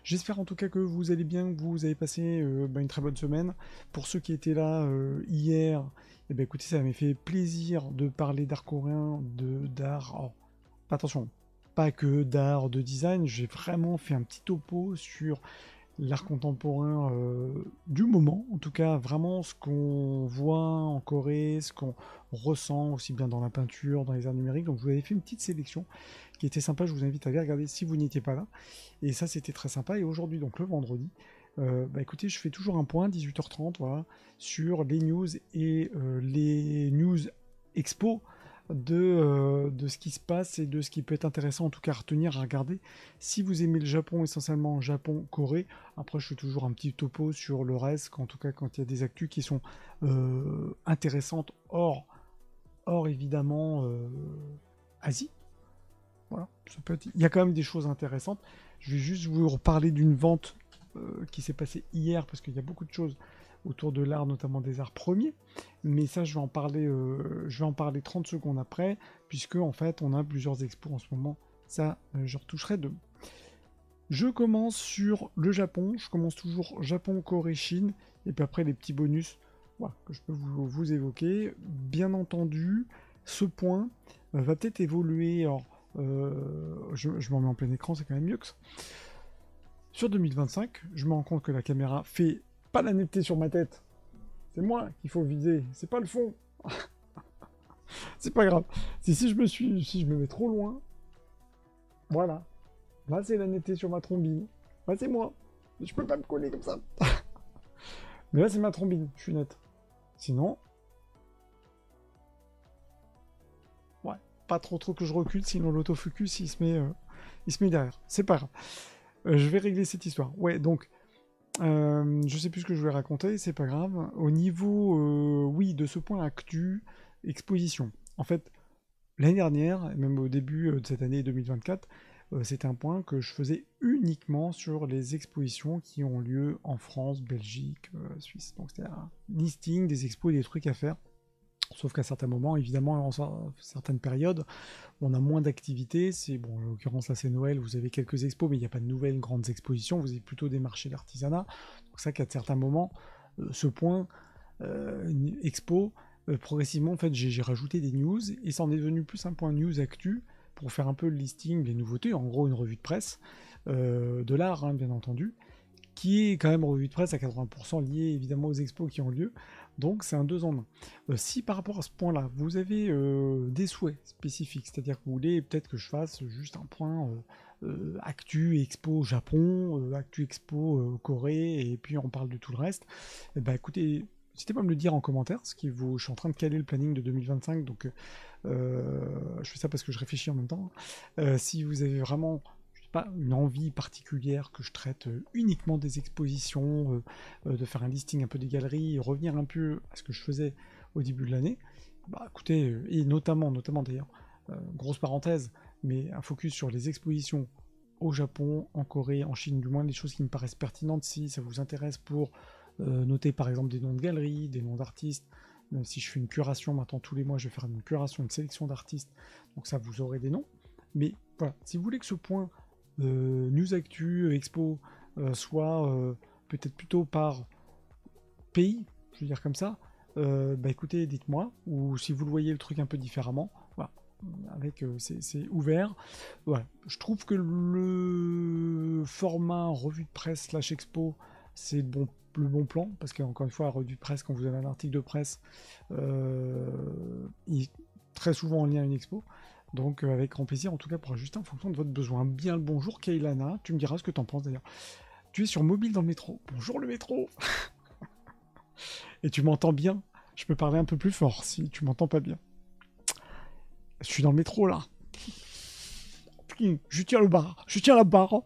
J'espère en tout cas que vous allez bien, que vous avez passé une très bonne semaine. Pour ceux qui étaient là hier, eh ben, écoutez, ça m'a fait plaisir de parler d'art coréen, d'art. Oh, attention, pas que d'art, de design. J'ai vraiment fait un petit topo sur l'art contemporain du moment, en tout cas vraiment ce qu'on voit en Corée, ce qu'on ressent aussi bien dans la peinture, dans les arts numériques. Donc je vous avais fait une petite sélection qui était sympa, je vous invite à aller regarder si vous n'étiez pas là. Et ça c'était très sympa. Et aujourd'hui, donc le vendredi, écoutez, je fais toujours un point, 18h30, voilà, sur les news et les news expo de ce qui se passe et de ce qui peut être intéressant en tout cas à retenir, à regarder. Si vous aimez le Japon, essentiellement Japon, Corée, après je fais toujours un petit topo sur le reste, en tout cas quand il y a des actus qui sont intéressantes, hors évidemment Asie. Voilà, ça peut être... il y a quand même des choses intéressantes. Je vais juste vous reparler d'une vente qui s'est passée hier, parce qu'il y a beaucoup de choses autour de l'art, notamment des arts premiers. Mais ça, je vais en parler 30 secondes après, puisque en fait, on a plusieurs expos en ce moment. Ça, je retoucherai demain. Je commence sur le Japon. Je commence toujours Japon, Corée, Chine, et puis après les petits bonus, voilà, que je peux vous évoquer. Bien entendu, ce point va peut-être évoluer. Alors, je m'en mets en plein écran, c'est quand même mieux que ça. Sur 2025, je me rends compte que la caméra fait pas la netteté sur ma tête. C'est moi qu'il faut viser, c'est pas le fond. C'est pas grave. Si je me mets trop loin, voilà. Là, c'est la netteté sur ma trombine. Là, c'est moi. Je peux pas me coller comme ça. Mais là, c'est ma trombine, je suis net. Sinon, ouais, pas trop que je recule, sinon l'autofocus, il se met derrière. C'est pas grave. Je vais régler cette histoire. Ouais, donc, je sais plus ce que je vais raconter, c'est pas grave. Au niveau, oui, de ce point actu, exposition. En fait, l'année dernière, et même au début de cette année 2024, c'était un point que je faisais uniquement sur les expositions qui ont lieu en France, Belgique, Suisse. Donc c'était un listing des expos et des trucs à faire. Sauf qu'à certains moments, évidemment, en certaines périodes, on a moins d'activités. C'est bon, en l'occurrence là c'est Noël, vous avez quelques expos, mais il n'y a pas de nouvelles grandes expositions. Vous avez plutôt des marchés d'artisanat. Donc ça qu'à certains moments, ce point expo, progressivement en fait j'ai rajouté des news et ça en est devenu plus un point news actu pour faire un peu le listing, les nouveautés, en gros une revue de presse de l'art, hein, bien entendu, qui est quand même revue de presse à 80% liée évidemment aux expos qui ont lieu. Donc c'est un 2 en 1. Si par rapport à ce point-là, vous avez des souhaits spécifiques, c'est-à-dire que vous voulez peut-être que je fasse juste un point actu expo Japon, actu expo Corée, et puis on parle de tout le reste, eh ben, écoutez, n'hésitez pas à me le dire en commentaire, je suis en train de caler le planning de 2025, donc je fais ça parce que je réfléchis en même temps. Si vous avez vraiment pas une envie particulière que je traite uniquement des expositions, de faire un listing un peu des galeries, revenir un peu à ce que je faisais au début de l'année, bah écoutez, et notamment d'ailleurs, grosse parenthèse, mais un focus sur les expositions au Japon, en Corée, en Chine, du moins les choses qui me paraissent pertinentes si ça vous intéresse pour noter par exemple des noms de galeries, des noms d'artistes, même si je fais une curation, maintenant tous les mois je vais faire une curation, une sélection d'artistes, donc ça vous aurez des noms, mais voilà, si vous voulez que ce point news actu, expo, soit peut-être plutôt par pays, je veux dire comme ça, bah écoutez, dites-moi, ou si vous le voyez le truc un peu différemment, voilà, avec c'est ouvert. Voilà. Je trouve que le format revue de presse slash expo, c'est le bon plan, parce qu'encore une fois, la revue de presse, quand vous avez un article de presse, il est très souvent en lien à une expo. Donc avec grand plaisir, en tout cas pour ajuster en fonction de votre besoin. Bien le bonjour Kailana, tu me diras ce que t'en penses d'ailleurs. Tu es sur mobile dans le métro. Bonjour le métro. Et tu m'entends bien. Je peux parler un peu plus fort si tu m'entends pas bien. Je suis dans le métro là. Je tiens le bar. Je tiens la barre.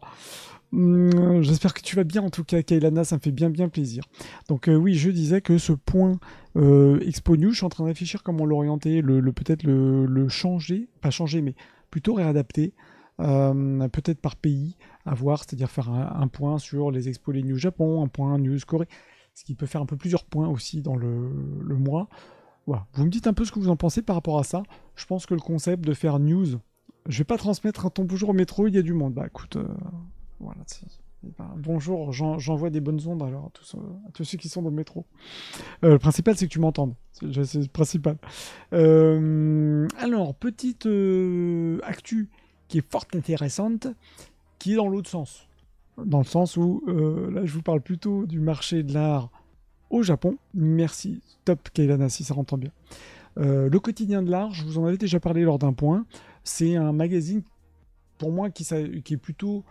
J'espère que tu vas bien en tout cas Kailana, ça me fait bien plaisir. Donc oui, je disais que ce point Expo News, je suis en train de réfléchir comment l'orienter, peut-être le changer, pas changer mais plutôt réadapter, peut-être par pays, à voir, c'est-à-dire faire un point sur les expos, les news Japon, un point news Corée, ce qui peut faire un peu plusieurs points aussi dans le mois. Voilà. Vous me dites un peu ce que vous en pensez par rapport à ça. Je pense que le concept de faire news, je vais pas transmettre un ton bonjour au métro, il y a du monde. Bah écoute, voilà, Eh ben, bonjour, j'envoie des bonnes ondes alors à tous ceux qui sont dans le métro. Le principal, c'est que tu m'entendes. C'est le principal. Alors, petite actu qui est fort intéressante, qui est dans l'autre sens. Dans le sens où, là, je vous parle plutôt du marché de l'art au Japon. Merci, top Kailana, si ça rentre bien. Le quotidien de l'art, je vous en avais déjà parlé lors d'un point. C'est un magazine, pour moi, qui est plutôt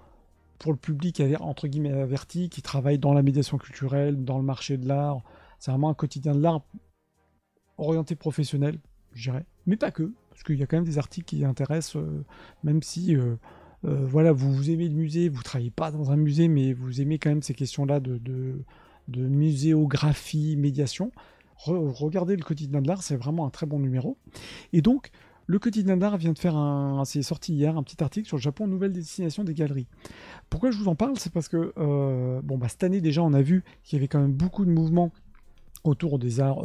pour le public, entre guillemets, averti, qui travaille dans la médiation culturelle, dans le marché de l'art. C'est vraiment un quotidien de l'art orienté professionnel, je dirais. Mais pas que, parce qu'il y a quand même des articles qui intéressent, même si voilà, vous aimez le musée, vous travaillez pas dans un musée, mais vous aimez quand même ces questions-là de muséographie, médiation. Regardez le quotidien de l'art, c'est vraiment un très bon numéro. Et donc, le quotidien d'art vient de faire c'est sorti hier, un petit article sur le Japon, nouvelle destination des galeries. Pourquoi je vous en parle? C'est parce que cette année déjà, on a vu qu'il y avait quand même beaucoup de mouvements autour des arts,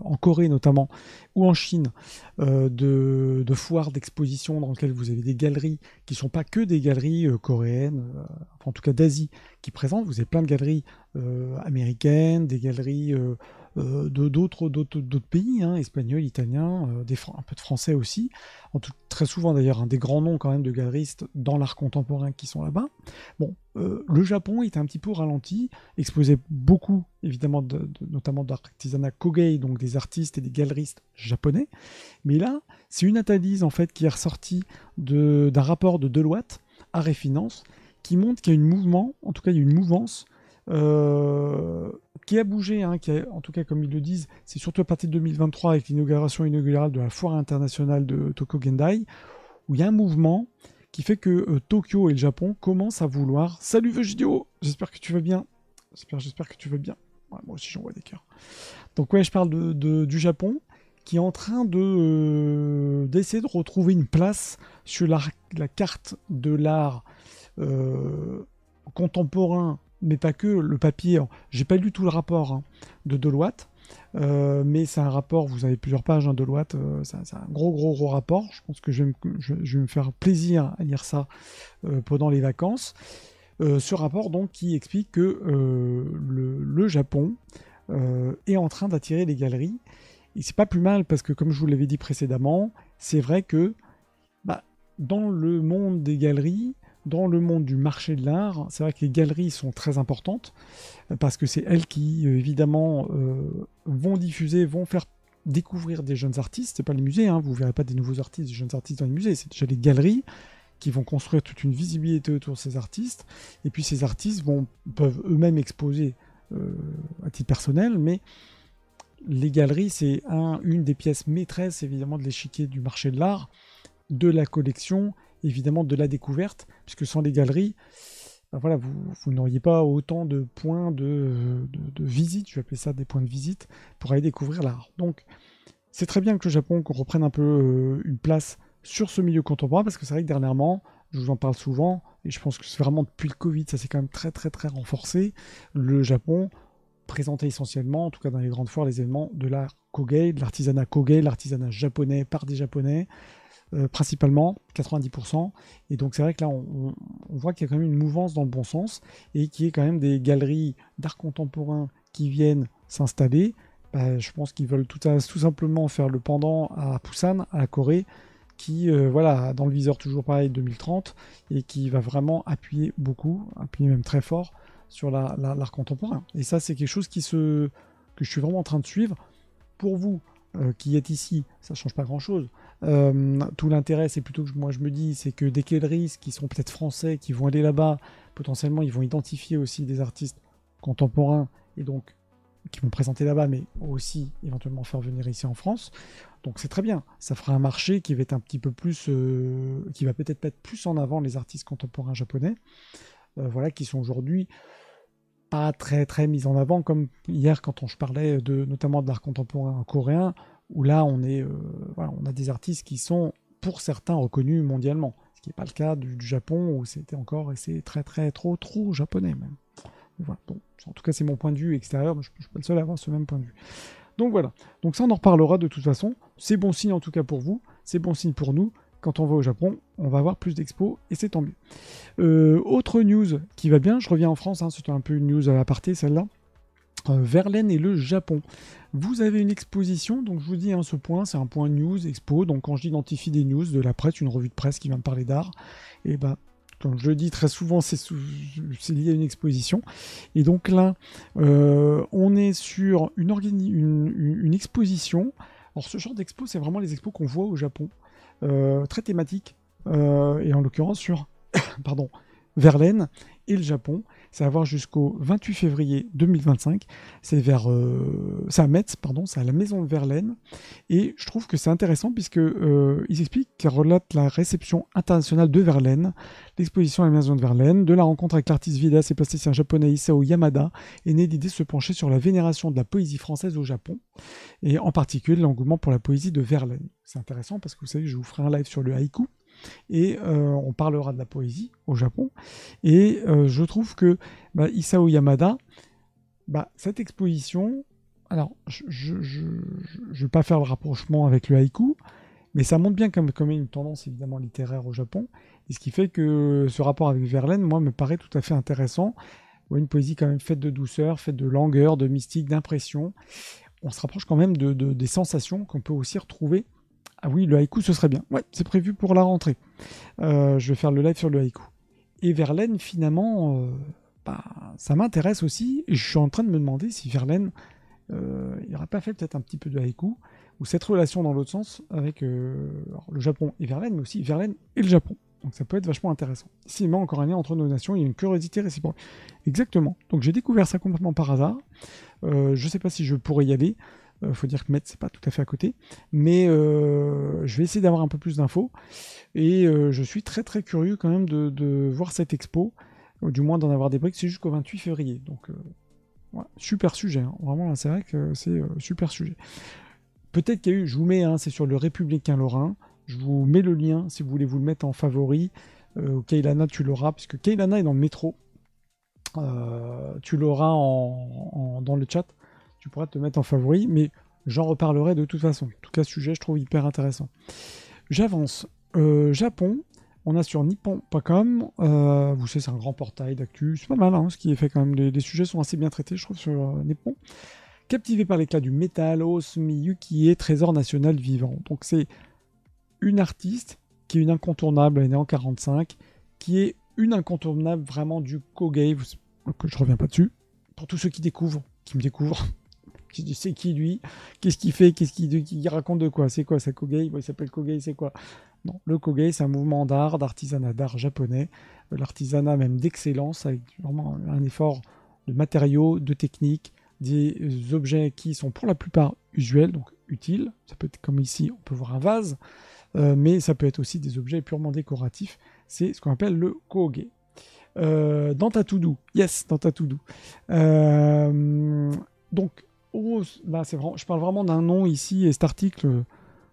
en Corée notamment, ou en Chine, de foires d'exposition dans lesquelles vous avez des galeries qui ne sont pas que des galeries coréennes, en tout cas d'Asie, qui présentent. Vous avez plein de galeries américaines, des galeries d'autres pays, hein, espagnols, italiens, un peu de français aussi. Très souvent d'ailleurs, des grands noms quand même de galeristes dans l'art contemporain qui sont là-bas. Bon, le Japon est un petit peu ralenti, exposait beaucoup évidemment notamment d'artisanat Kogei, donc des artistes et des galeristes japonais. Mais là, c'est une analyse en fait qui est ressortie d'un rapport de Deloitte, Art et Finance, qui montre qu'il y a un mouvement, en tout cas il y a une mouvance qui a bougé, hein, en tout cas comme ils le disent, c'est surtout à partir de 2023 avec l'inauguration inaugurale de la foire internationale de Tokyo Gendai, où il y a un mouvement qui fait que Tokyo et le Japon commencent à vouloir... Salut Vegidio, j'espère que tu vas bien. J'espère que tu vas bien. Ouais, moi aussi j'envoie des cœurs. Donc ouais, je parle du Japon qui est en train d'essayer de retrouver une place sur la carte de l'art contemporain, mais pas que, le papier. J'ai pas lu tout le rapport, hein, de Deloitte, mais c'est un rapport, vous avez plusieurs pages, hein, Deloitte, c'est un gros rapport. Je pense que je vais me faire plaisir à lire ça pendant les vacances. Ce rapport donc qui explique que le Japon est en train d'attirer les galeries. Et c'est pas plus mal parce que, comme je vous l'avais dit précédemment, c'est vrai que dans le monde des galeries, dans le monde du marché de l'art, c'est vrai que les galeries sont très importantes parce que c'est elles qui, évidemment, vont diffuser, vont faire découvrir des jeunes artistes. C'est pas les musées, hein, vous verrez pas des nouveaux artistes, des jeunes artistes dans les musées, c'est déjà les galeries qui vont construire toute une visibilité autour de ces artistes. Et puis ces artistes peuvent eux-mêmes exposer à titre personnel, mais les galeries, c'est une des pièces maîtresses, évidemment, de l'échiquier du marché de l'art, de la collection, évidemment de la découverte, puisque sans les galeries, voilà, vous n'auriez pas autant de points de visite, je vais appeler ça des points de visite, pour aller découvrir l'art. Donc, c'est très bien que le Japon qu'on reprenne un peu une place sur ce milieu contemporain, parce que c'est vrai que dernièrement, je vous en parle souvent, et je pense que c'est vraiment depuis le Covid, ça s'est quand même très renforcé, le Japon présentait essentiellement, en tout cas dans les grandes foires, les éléments de l'art Kogei, de l'artisanat Kogei, l'artisanat japonais par des japonais, principalement 90%. Et donc c'est vrai que là on voit qu'il y a quand même une mouvance dans le bon sens et qu'il y a quand même des galeries d'art contemporain qui viennent s'installer. Je pense qu'ils veulent tout simplement faire le pendant à Busan, à la Corée, qui voilà, dans le viseur toujours pareil 2030 et qui va vraiment appuyer même très fort sur l'art contemporain. Et ça c'est quelque chose que je suis vraiment en train de suivre. Pour vous qui êtes ici, ça ne change pas grand-chose. Tout l'intérêt, c'est plutôt que moi je me dis, c'est que des galeries qui sont peut-être français, qui vont aller là-bas, potentiellement ils vont identifier aussi des artistes contemporains et donc qui vont présenter là-bas, mais aussi éventuellement faire venir ici en France. Donc c'est très bien. Ça fera un marché qui va être un petit peu plus, qui va peut-être mettre plus en avant les artistes contemporains japonais, voilà, qui sont aujourd'hui pas très mis en avant, comme hier quand je parlais notamment de l'art contemporain coréen, où là on a des artistes qui sont pour certains reconnus mondialement, ce qui n'est pas le cas du Japon où c'était encore et c'est trop japonais même. Voilà. Bon, en tout cas c'est mon point de vue extérieur, mais je ne suis pas le seul à avoir ce même point de vue. Donc voilà, donc ça on en reparlera de toute façon, c'est bon signe en tout cas pour vous, c'est bon signe pour nous. Quand on va au Japon, on va avoir plus d'expos et c'est tant mieux. Autre news qui va bien, je reviens en France, hein, c'était un peu une news à l'aparté celle-là. Verlaine et le Japon. Vous avez une exposition, donc je vous dis, hein, ce point, c'est un point news, expo, donc quand j'identifie des news de la presse, une revue de presse qui vient me parler d'art, et ben, comme je le dis très souvent, c'est lié à une exposition. Et donc là, on est sur une exposition. Alors ce genre d'expo, c'est vraiment les expos qu'on voit au Japon, très thématiques, et en l'occurrence sur pardon, Verlaine et le Japon. C'est à voir jusqu'au 28 février 2025. C'est c'est à Metz, pardon, c'est à la maison de Verlaine. Et je trouve que c'est intéressant puisque ils expliquent qu'ils relatent la réception internationale de Verlaine, l'exposition à la maison de Verlaine, de la rencontre avec l'artiste vidéaste et plasticien japonais Isao Yamada, est née l'idée de se pencher sur la vénération de la poésie française au Japon, et en particulier l'engouement pour la poésie de Verlaine. C'est intéressant parce que vous savez, je vous ferai un live sur le haïku. Et on parlera de la poésie au Japon. Et je trouve que Isao Yamada, cette exposition, alors je ne vais pas faire le rapprochement avec le haïku, mais ça montre bien comme une tendance évidemment littéraire au Japon. Et ce qui fait que ce rapport avec Verlaine, moi, me paraît tout à fait intéressant. Une poésie quand même faite de douceur, faite de langueur, de mystique, d'impression. On se rapproche quand même des sensations qu'on peut aussi retrouver. Ah oui, le haïku, ce serait bien. Ouais, c'est prévu pour la rentrée. Je vais faire le live sur le haïku. Et Verlaine, finalement, ça m'intéresse aussi. Et je suis en train de me demander si Verlaine, il n'aurait pas fait peut-être un petit peu de haïku, ou cette relation dans l'autre sens avec le Japon et Verlaine, mais aussi Verlaine et le Japon. Donc ça peut être vachement intéressant. S'il met encore un lien entre nos nations, il y a une curiosité réciproque. Exactement. Donc j'ai découvert ça complètement par hasard. Je ne sais pas si je pourrais y aller. Faut dire que Metz, c'est pas tout à fait à côté. Mais je vais essayer d'avoir un peu plus d'infos. Et je suis très très curieux quand même de voir cette expo. Ou du moins d'en avoir des briques. C'est jusqu'au 28 février. Donc ouais, super sujet. Hein. Vraiment, c'est vrai que c'est super sujet. Peut-être qu'il y a eu, je vous mets, hein, c'est sur le Républicain Lorrain. Je vous mets le lien si vous voulez vous le mettre en favori. Keilana, tu l'auras, puisque Keilana est dans le métro. Tu l'auras dans le chat. Tu pourras te mettre en favori, mais j'en reparlerai de toute façon. En tout cas, ce sujet, je trouve hyper intéressant. J'avance. Japon, on a sur nippon.com. Vous savez, c'est un grand portail d'actu. C'est pas mal, hein, ce qui est fait quand même. Les sujets sont assez bien traités, je trouve, sur Nippon. Captivé par l'éclat du métal, Osumi Yukie, trésor national vivant. Donc, c'est une artiste qui est une incontournable, elle est née en 45, qui est une incontournable vraiment du Koge. Je reviens pas dessus. Pour tous ceux qui me découvrent. Qui dit c'est qui lui, qu'est-ce qu'il fait, qu'il raconte de quoi, c'est quoi ça Koge, il s'appelle Koge, c'est quoi? Non, le Koge c'est un mouvement d'art, d'artisanat d'art japonais, l'artisanat même d'excellence avec vraiment un effort de matériaux, de techniques, des objets qui sont pour la plupart usuels, donc utiles. Ça peut être comme ici, on peut voir un vase, mais ça peut être aussi des objets purement décoratifs. C'est ce qu'on appelle le Koge. Dans ta to-do, yes, dans ta to-do. Donc c'est vraiment, je parle vraiment d'un nom ici, et cet article,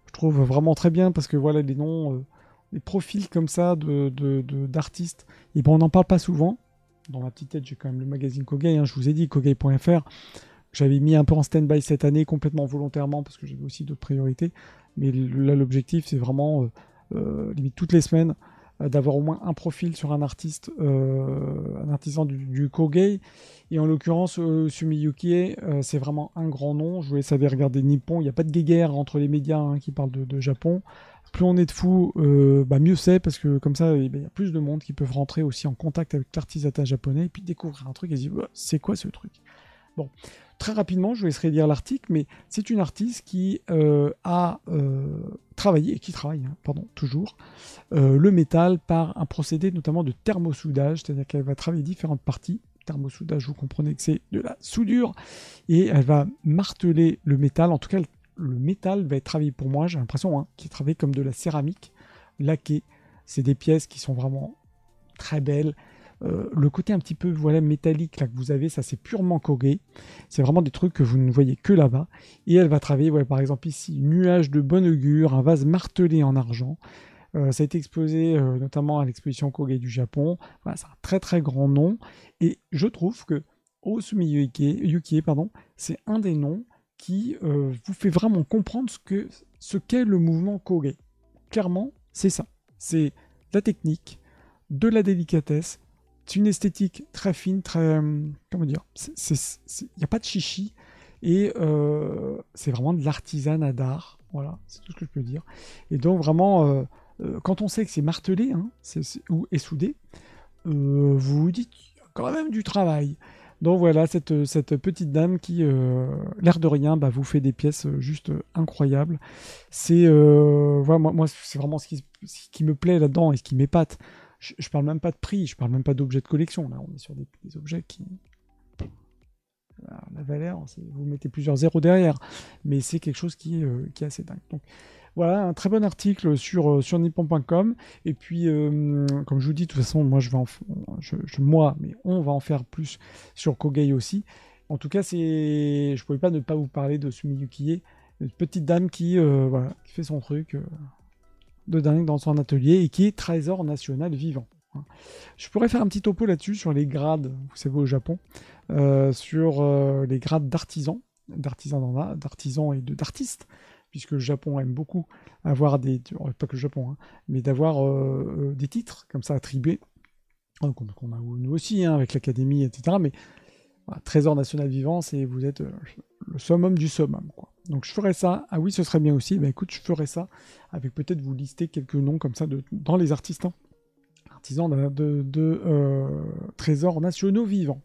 je trouve vraiment très bien parce que voilà, les noms, les profils comme ça d'artistes, et on n'en parle pas souvent. Dans ma petite tête, j'ai quand même le magazine Koge, hein, je vous ai dit, Koge.fr, que j'avais mis un peu en stand-by cette année, complètement volontairement, parce que j'avais aussi d'autres priorités. Mais là, l'objectif, c'est vraiment, limite toutes les semaines, d'avoir au moins un profil sur un artiste, un artisan du Koge. Et en l'occurrence, Sumiyuki, c'est vraiment un grand nom. Je vous laisse aller regarder Nippon. Il n'y a pas de guéguerre entre les médias, hein, qui parlent de Japon. Plus on est de fous, mieux c'est, parce que comme ça, il y a plus de monde qui peuvent rentrer aussi en contact avec l'artisanat japonais et puis découvrir un truc et se dire, c'est quoi ce truc? Bon, très rapidement, je vous laisserai lire l'article, mais c'est une artiste qui a travaillé, et qui travaille, hein, pardon, toujours, le métal par un procédé notamment de thermosoudage, c'est-à-dire qu'elle va travailler différentes parties. Thermosoudage, vous comprenez que c'est de la soudure, et elle va marteler le métal. En tout cas, le métal va être travaillé pour moi, j'ai l'impression, hein, qu'il est travaillé comme de la céramique laquée. C'est des pièces qui sont vraiment très belles. Le côté un petit peu métallique là, que vous avez, ça c'est purement Koge. C'est vraiment des trucs que vous ne voyez que là-bas. Et elle va travailler, par exemple ici, nuage de bon augure, un vase martelé en argent. Ça a été exposé notamment à l'exposition Koge du Japon. Voilà, c'est un très très grand nom. Et je trouve que Osumi Yukie, c'est un des noms qui vous fait vraiment comprendre ce qu'est le mouvement Koge. Clairement, c'est ça. C'est la technique, de la délicatesse. C'est une esthétique très fine, très... comment dire, il n'y a pas de chichi. Et c'est vraiment de l'artisanat d'art. Voilà, c'est tout ce que je peux dire. Et donc vraiment, quand on sait que c'est martelé hein, et soudé, vous vous dites qu'il y a quand même du travail. Donc voilà, cette petite dame qui, l'air de rien, bah, vous fait des pièces juste incroyables. C'est voilà, moi c'est vraiment ce qui me plaît là-dedans et ce qui m'épate. Je parle même pas de prix, je parle même pas d'objets de collection. Là, on est sur des objets qui... Alors, la valeur, vous mettez plusieurs zéros derrière, mais c'est quelque chose qui est assez dingue. Donc voilà, un très bon article sur nippon.com. Et puis, comme je vous dis, de toute façon, moi, mais on va en faire plus sur Kogai aussi. En tout cas, je pouvais pas ne pas vous parler de Sumi Yukie, une petite dame qui fait son truc de dingue dans son atelier et qui est trésor national vivant. Je pourrais faire un petit topo là-dessus sur les grades, vous savez, au Japon, sur les grades d'artisans et d'artistes, puisque le Japon aime beaucoup avoir pas que le Japon, hein, mais d'avoir des titres comme ça attribués, qu'on a nous aussi, hein, avec l'Académie, etc. Mais voilà, trésor national vivant, vous êtes le summum du summum, quoi. Donc je ferai ça. Ah oui, ce serait bien aussi. Ben écoute, je ferai ça avec peut-être vous lister quelques noms comme ça dans les artisans de trésors nationaux vivants.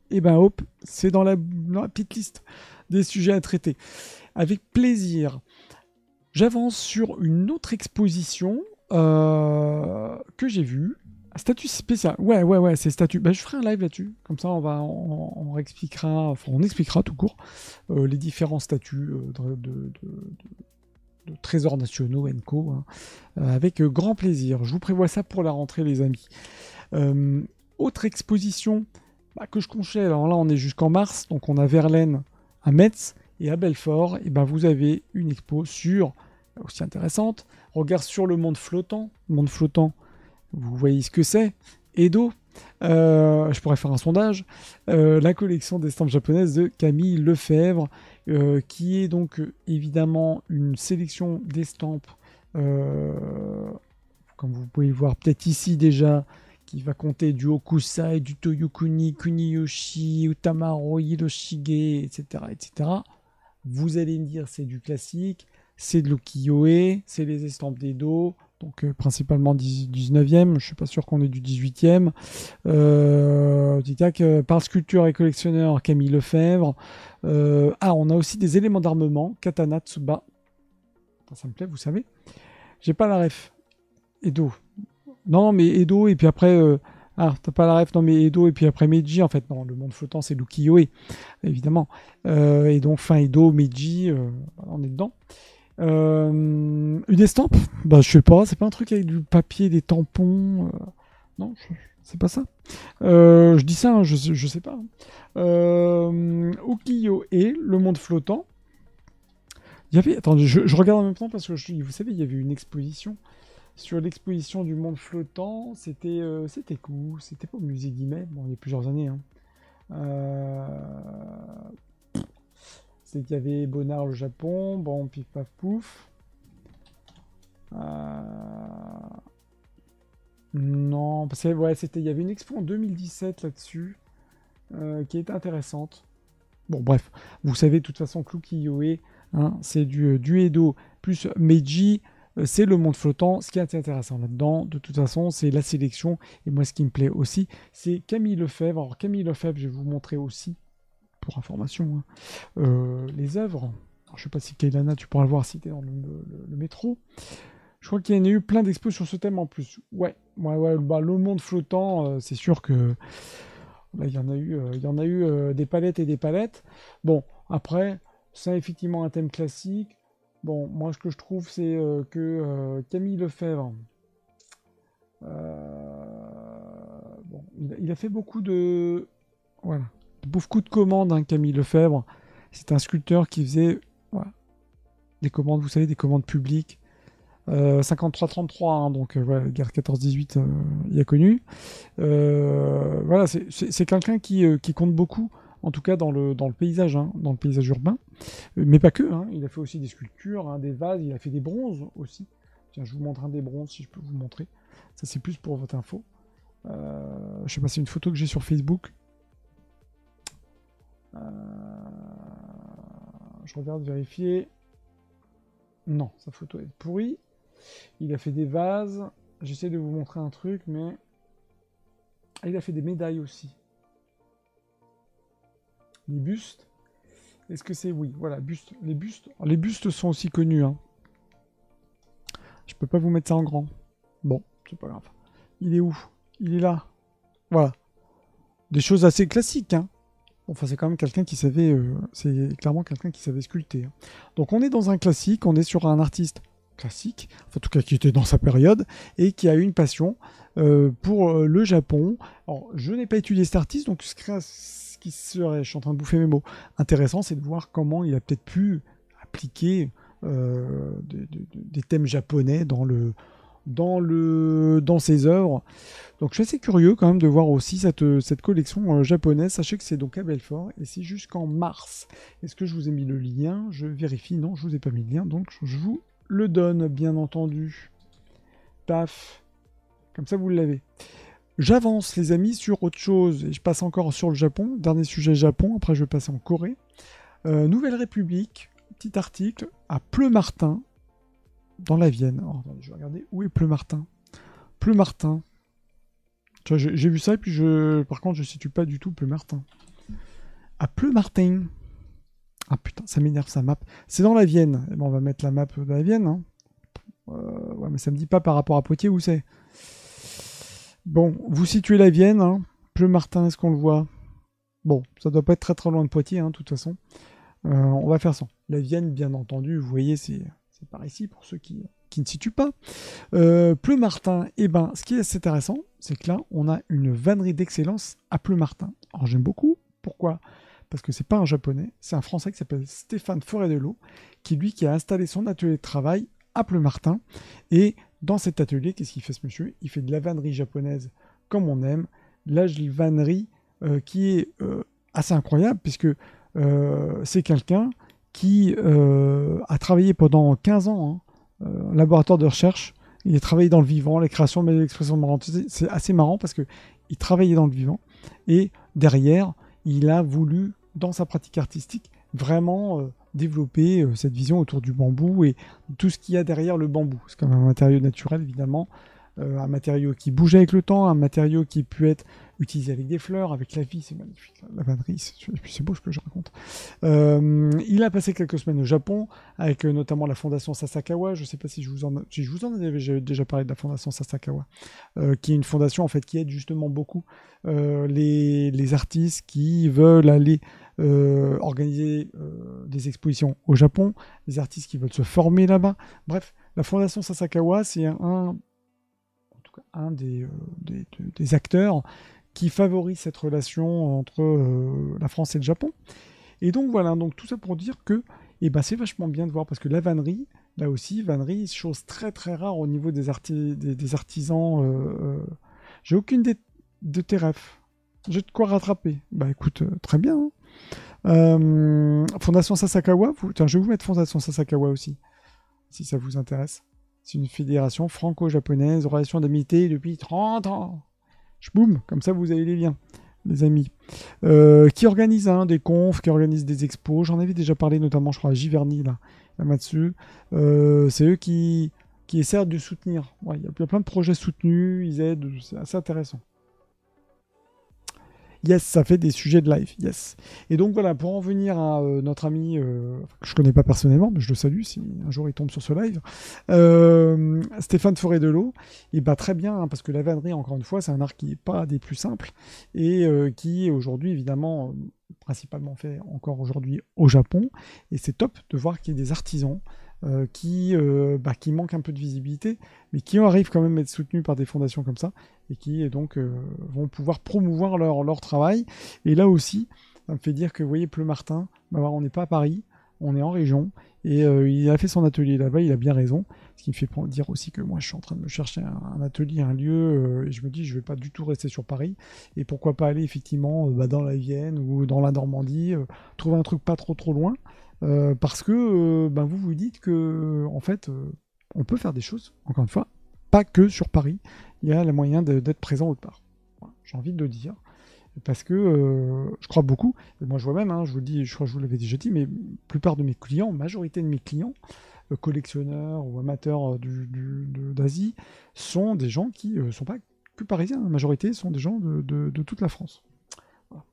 Et ben hop, c'est dans la petite liste des sujets à traiter. Avec plaisir. J'avance sur une autre exposition que j'ai vue. Statut spécial. Ouais, c'est statut. Ben, je ferai un live là-dessus. Comme ça, on expliquera tout court les différents statuts de trésors nationaux Co. Hein, avec grand plaisir. Je vous prévois ça pour la rentrée, les amis. Autre exposition que je conseille. Alors là, on est jusqu'en mars. Donc, on a Verlaine à Metz et à Belfort. Et ben, vous avez une expo aussi intéressante. Regard sur le monde flottant. Le monde flottant, vous voyez ce que c'est. Edo. Je pourrais faire un sondage. La collection d'estampes japonaises de Camille Lefebvre, qui est donc évidemment une sélection d'estampes, comme vous pouvez le voir peut-être ici déjà, qui va compter du Hokusai, du Toyokuni, Kuniyoshi, Utamaro, Hiroshige, etc., etc. Vous allez me dire c'est du classique, c'est de l'ukiyo-e, c'est les estampes d'Edo, donc principalement 19e, je ne suis pas sûr qu'on ait du 18e. Par sculpteur et collectionneur Camille Lefebvre. On a aussi des éléments d'armement, Katana Tsuba. Ça me plaît, vous savez. J'ai pas la ref. Edo. Non, mais Edo, et puis après... t'as pas la ref, non, mais Edo, et puis après Meiji, en fait. Non, le monde flottant, c'est l'ukiyo-e, évidemment. Et donc, fin Edo, Meiji, on est dedans. Une estampe, je sais pas, c'est pas un truc avec du papier, des tampons, non, c'est pas ça. Je dis ça, hein, je sais pas. Ukiyo-e, le monde flottant. Il y avait, attendez, je regarde en même temps parce que vous savez, il y avait une exposition. Sur l'exposition du monde flottant, c'était cool, c'était pas au musée Guimet, bon, il y a plusieurs années, hein. C'est qu'il y avait Bonnard le Japon, bon, pif paf pouf. Non, parce que il y avait une expo en 2017 là-dessus, qui était intéressante. Bon, bref, vous savez de toute façon que l'ukiyo-e, hein, c'est du Edo plus Meiji, c'est le monde flottant. Ce qui est intéressant là-dedans, de toute façon, c'est la sélection. Et moi, ce qui me plaît aussi, c'est Camille Lefebvre. Alors, Camille Lefebvre, je vais vous montrer aussi, pour information, hein, les œuvres. Alors, je sais pas si Kailana, tu pourras le voir si tu es dans le métro. Je crois qu'il y en a eu plein d'expos sur ce thème en plus. Ouais, le monde flottant, c'est sûr que là, il y en a eu des palettes et des palettes. Bon, après, c'est effectivement un thème classique. Bon, moi, ce que je trouve, c'est que Camille Lefebvre, il a fait beaucoup de... Voilà, beaucoup de commandes, hein, Camille Lefebvre. C'est un sculpteur qui faisait des commandes, vous savez, des commandes publiques. 53-33, hein, donc voilà, guerre 14-18, il a connu. Voilà, c'est quelqu'un qui compte beaucoup, en tout cas dans le paysage, hein, dans le paysage urbain, mais pas que. Hein, il a fait aussi des sculptures, hein, des vases, il a fait des bronzes aussi Tiens, je vous montre un des bronzes, si je peux vous montrer. Ça, c'est plus pour votre info. Je sais pas, c'est une photo que j'ai sur Facebook. Je regarde, vérifier. Non, sa photo est pourrie. Il a fait des vases. J'essaie de vous montrer un truc, mais... Ah, il a fait des médailles aussi. Des bustes. Est-ce que c'est... Oui, voilà, bustes. Les bustes. Les bustes sont aussi connus. Hein. Je peux pas vous mettre ça en grand. Bon, c'est pas grave. Il est où? Il est là. Voilà. Des choses assez classiques, hein. Enfin, c'est quand même quelqu'un qui savait... c'est clairement quelqu'un qui savait sculpter. Hein. Donc, on est dans un classique. On est sur un artiste classique. Enfin, en tout cas, qui était dans sa période. Et qui a eu une passion pour le Japon. Alors, je n'ai pas étudié cet artiste. Donc, ce qui serait... Je suis en train de bouffer mes mots. Intéressant, c'est de voir comment il a peut-être pu appliquer des thèmes japonais dans ses œuvres. Donc je suis assez curieux quand même de voir aussi cette collection japonaise. Sachez que c'est donc à Belfort et c'est jusqu'en mars. Est-ce que je vous ai mis le lien? Je vérifie. Non, je vous ai pas mis le lien, donc je vous le donne, bien entendu. Paf. Comme ça, vous l'avez. J'avance, les amis, sur autre chose. Et je passe encore sur le Japon. Dernier sujet Japon. Après, je vais passer en Corée. Nouvelle République. Petit article à Pleumartin, dans la Vienne. Oh, attendez, je vais regarder où est Pleumartin. Pleumartin. J'ai vu ça et puis par contre je ne situe pas du tout Pleumartin. À Pleumartin. Ah putain, ça m'énerve sa map. C'est dans la Vienne. Eh ben, on va mettre la map de la Vienne. Hein. Ouais, mais ça me dit pas par rapport à Poitiers où c'est. Bon, vous situez la Vienne. Hein. Pleumartin, est-ce qu'on le voit? Bon, ça doit pas être très très loin de Poitiers, hein, de toute façon. On va faire ça. La Vienne, bien entendu, vous voyez, c'est par ici pour ceux qui ne situent pas. Pleumartin, eh ben, ce qui est assez intéressant, c'est que là, on a une vannerie d'excellence à Pleumartin. Alors j'aime beaucoup. Pourquoi? Parce que c'est pas un japonais, c'est un français qui s'appelle Stéphane Forêt-de-L'Eau, qui a installé son atelier de travail à Pleumartin. Et dans cet atelier, qu'est-ce qu'il fait ce monsieur? Il fait de la vannerie japonaise comme on aime. La vannerie qui est assez incroyable, puisque c'est quelqu'un qui a travaillé pendant 15 ans, hein, laboratoire de recherche. Il a travaillé dans le vivant, la création de l'expression marrante. C'est assez marrant parce qu'il travaillait dans le vivant et derrière, il a voulu, dans sa pratique artistique, vraiment développer cette vision autour du bambou et tout ce qu'il y a derrière le bambou. C'est comme un matériau naturel, évidemment. Un matériau qui bouge avec le temps, un matériau qui peut être utilisé avec des fleurs, avec la vie, c'est magnifique. La vannerie, c'est beau ce que je raconte. Il a passé quelques semaines au Japon, avec notamment la fondation Sasakawa. Je ne sais pas si je vous en avais déjà parlé de la fondation Sasakawa, qui est une fondation en fait qui aide justement beaucoup les artistes qui veulent aller organiser des expositions au Japon, les artistes qui veulent se former là-bas. Bref, la fondation Sasakawa, c'est un des acteurs qui favorise cette relation entre la France et le Japon. Et donc voilà, donc tout ça pour dire que c'est vachement bien de voir, parce que la vannerie, là aussi, vannerie, chose très très rare au niveau des artisans. J'ai aucune de tes refs. J'ai de quoi rattraper. Bah écoute, très bien. Hein. Fondation Sasakawa, tiens, je vais vous mettre Fondation Sasakawa aussi, si ça vous intéresse. C'est une fédération franco-japonaise, relation d'amitié depuis 30 ans. Boum, comme ça vous avez les liens, les amis. Qui organise des confs, qui organise des expos. J'en avais déjà parlé, notamment, je crois, à Giverny, là, Matsu. C'est eux qui essaient de soutenir. Ouais, il y a plein de projets soutenus, ils aident, c'est assez intéressant. Yes, ça fait des sujets de live, yes. Et donc voilà, pour en venir à notre ami, que je connais pas personnellement, mais je le salue si un jour il tombe sur ce live, Stéphane Forêt-de-L'Eau, et très bien, hein, parce que la vannerie, encore une fois, c'est un art qui n'est pas des plus simples, et qui est aujourd'hui, évidemment, principalement fait encore aujourd'hui au Japon, et c'est top de voir qu'il y a des artisans qui manquent un peu de visibilité, mais qui arrivent quand même à être soutenus par des fondations comme ça, et qui donc vont pouvoir promouvoir leur travail. Et là aussi, ça me fait dire que, vous voyez, Pleumartin, on n'est pas à Paris, on est en région, et il a fait son atelier là-bas, il a bien raison, ce qui me fait dire aussi que moi je suis en train de me chercher un atelier, un lieu, et je me dis je vais pas du tout rester sur Paris, et pourquoi pas aller effectivement dans la Vienne ou dans la Normandie, trouver un truc pas trop loin, parce que vous dites que en fait on peut faire des choses, encore une fois, pas que sur Paris. Il y a le moyen d'être présent autre part. Voilà, j'ai envie de le dire. Parce que je crois beaucoup, et moi je vois même, hein, je vous le dis, je crois que je vous l'avais déjà dit, mais la plupart de mes clients, majorité de mes clients, collectionneurs ou amateurs d'Asie, sont des gens qui ne sont pas que parisiens. La majorité sont des gens de toute la France. Voilà.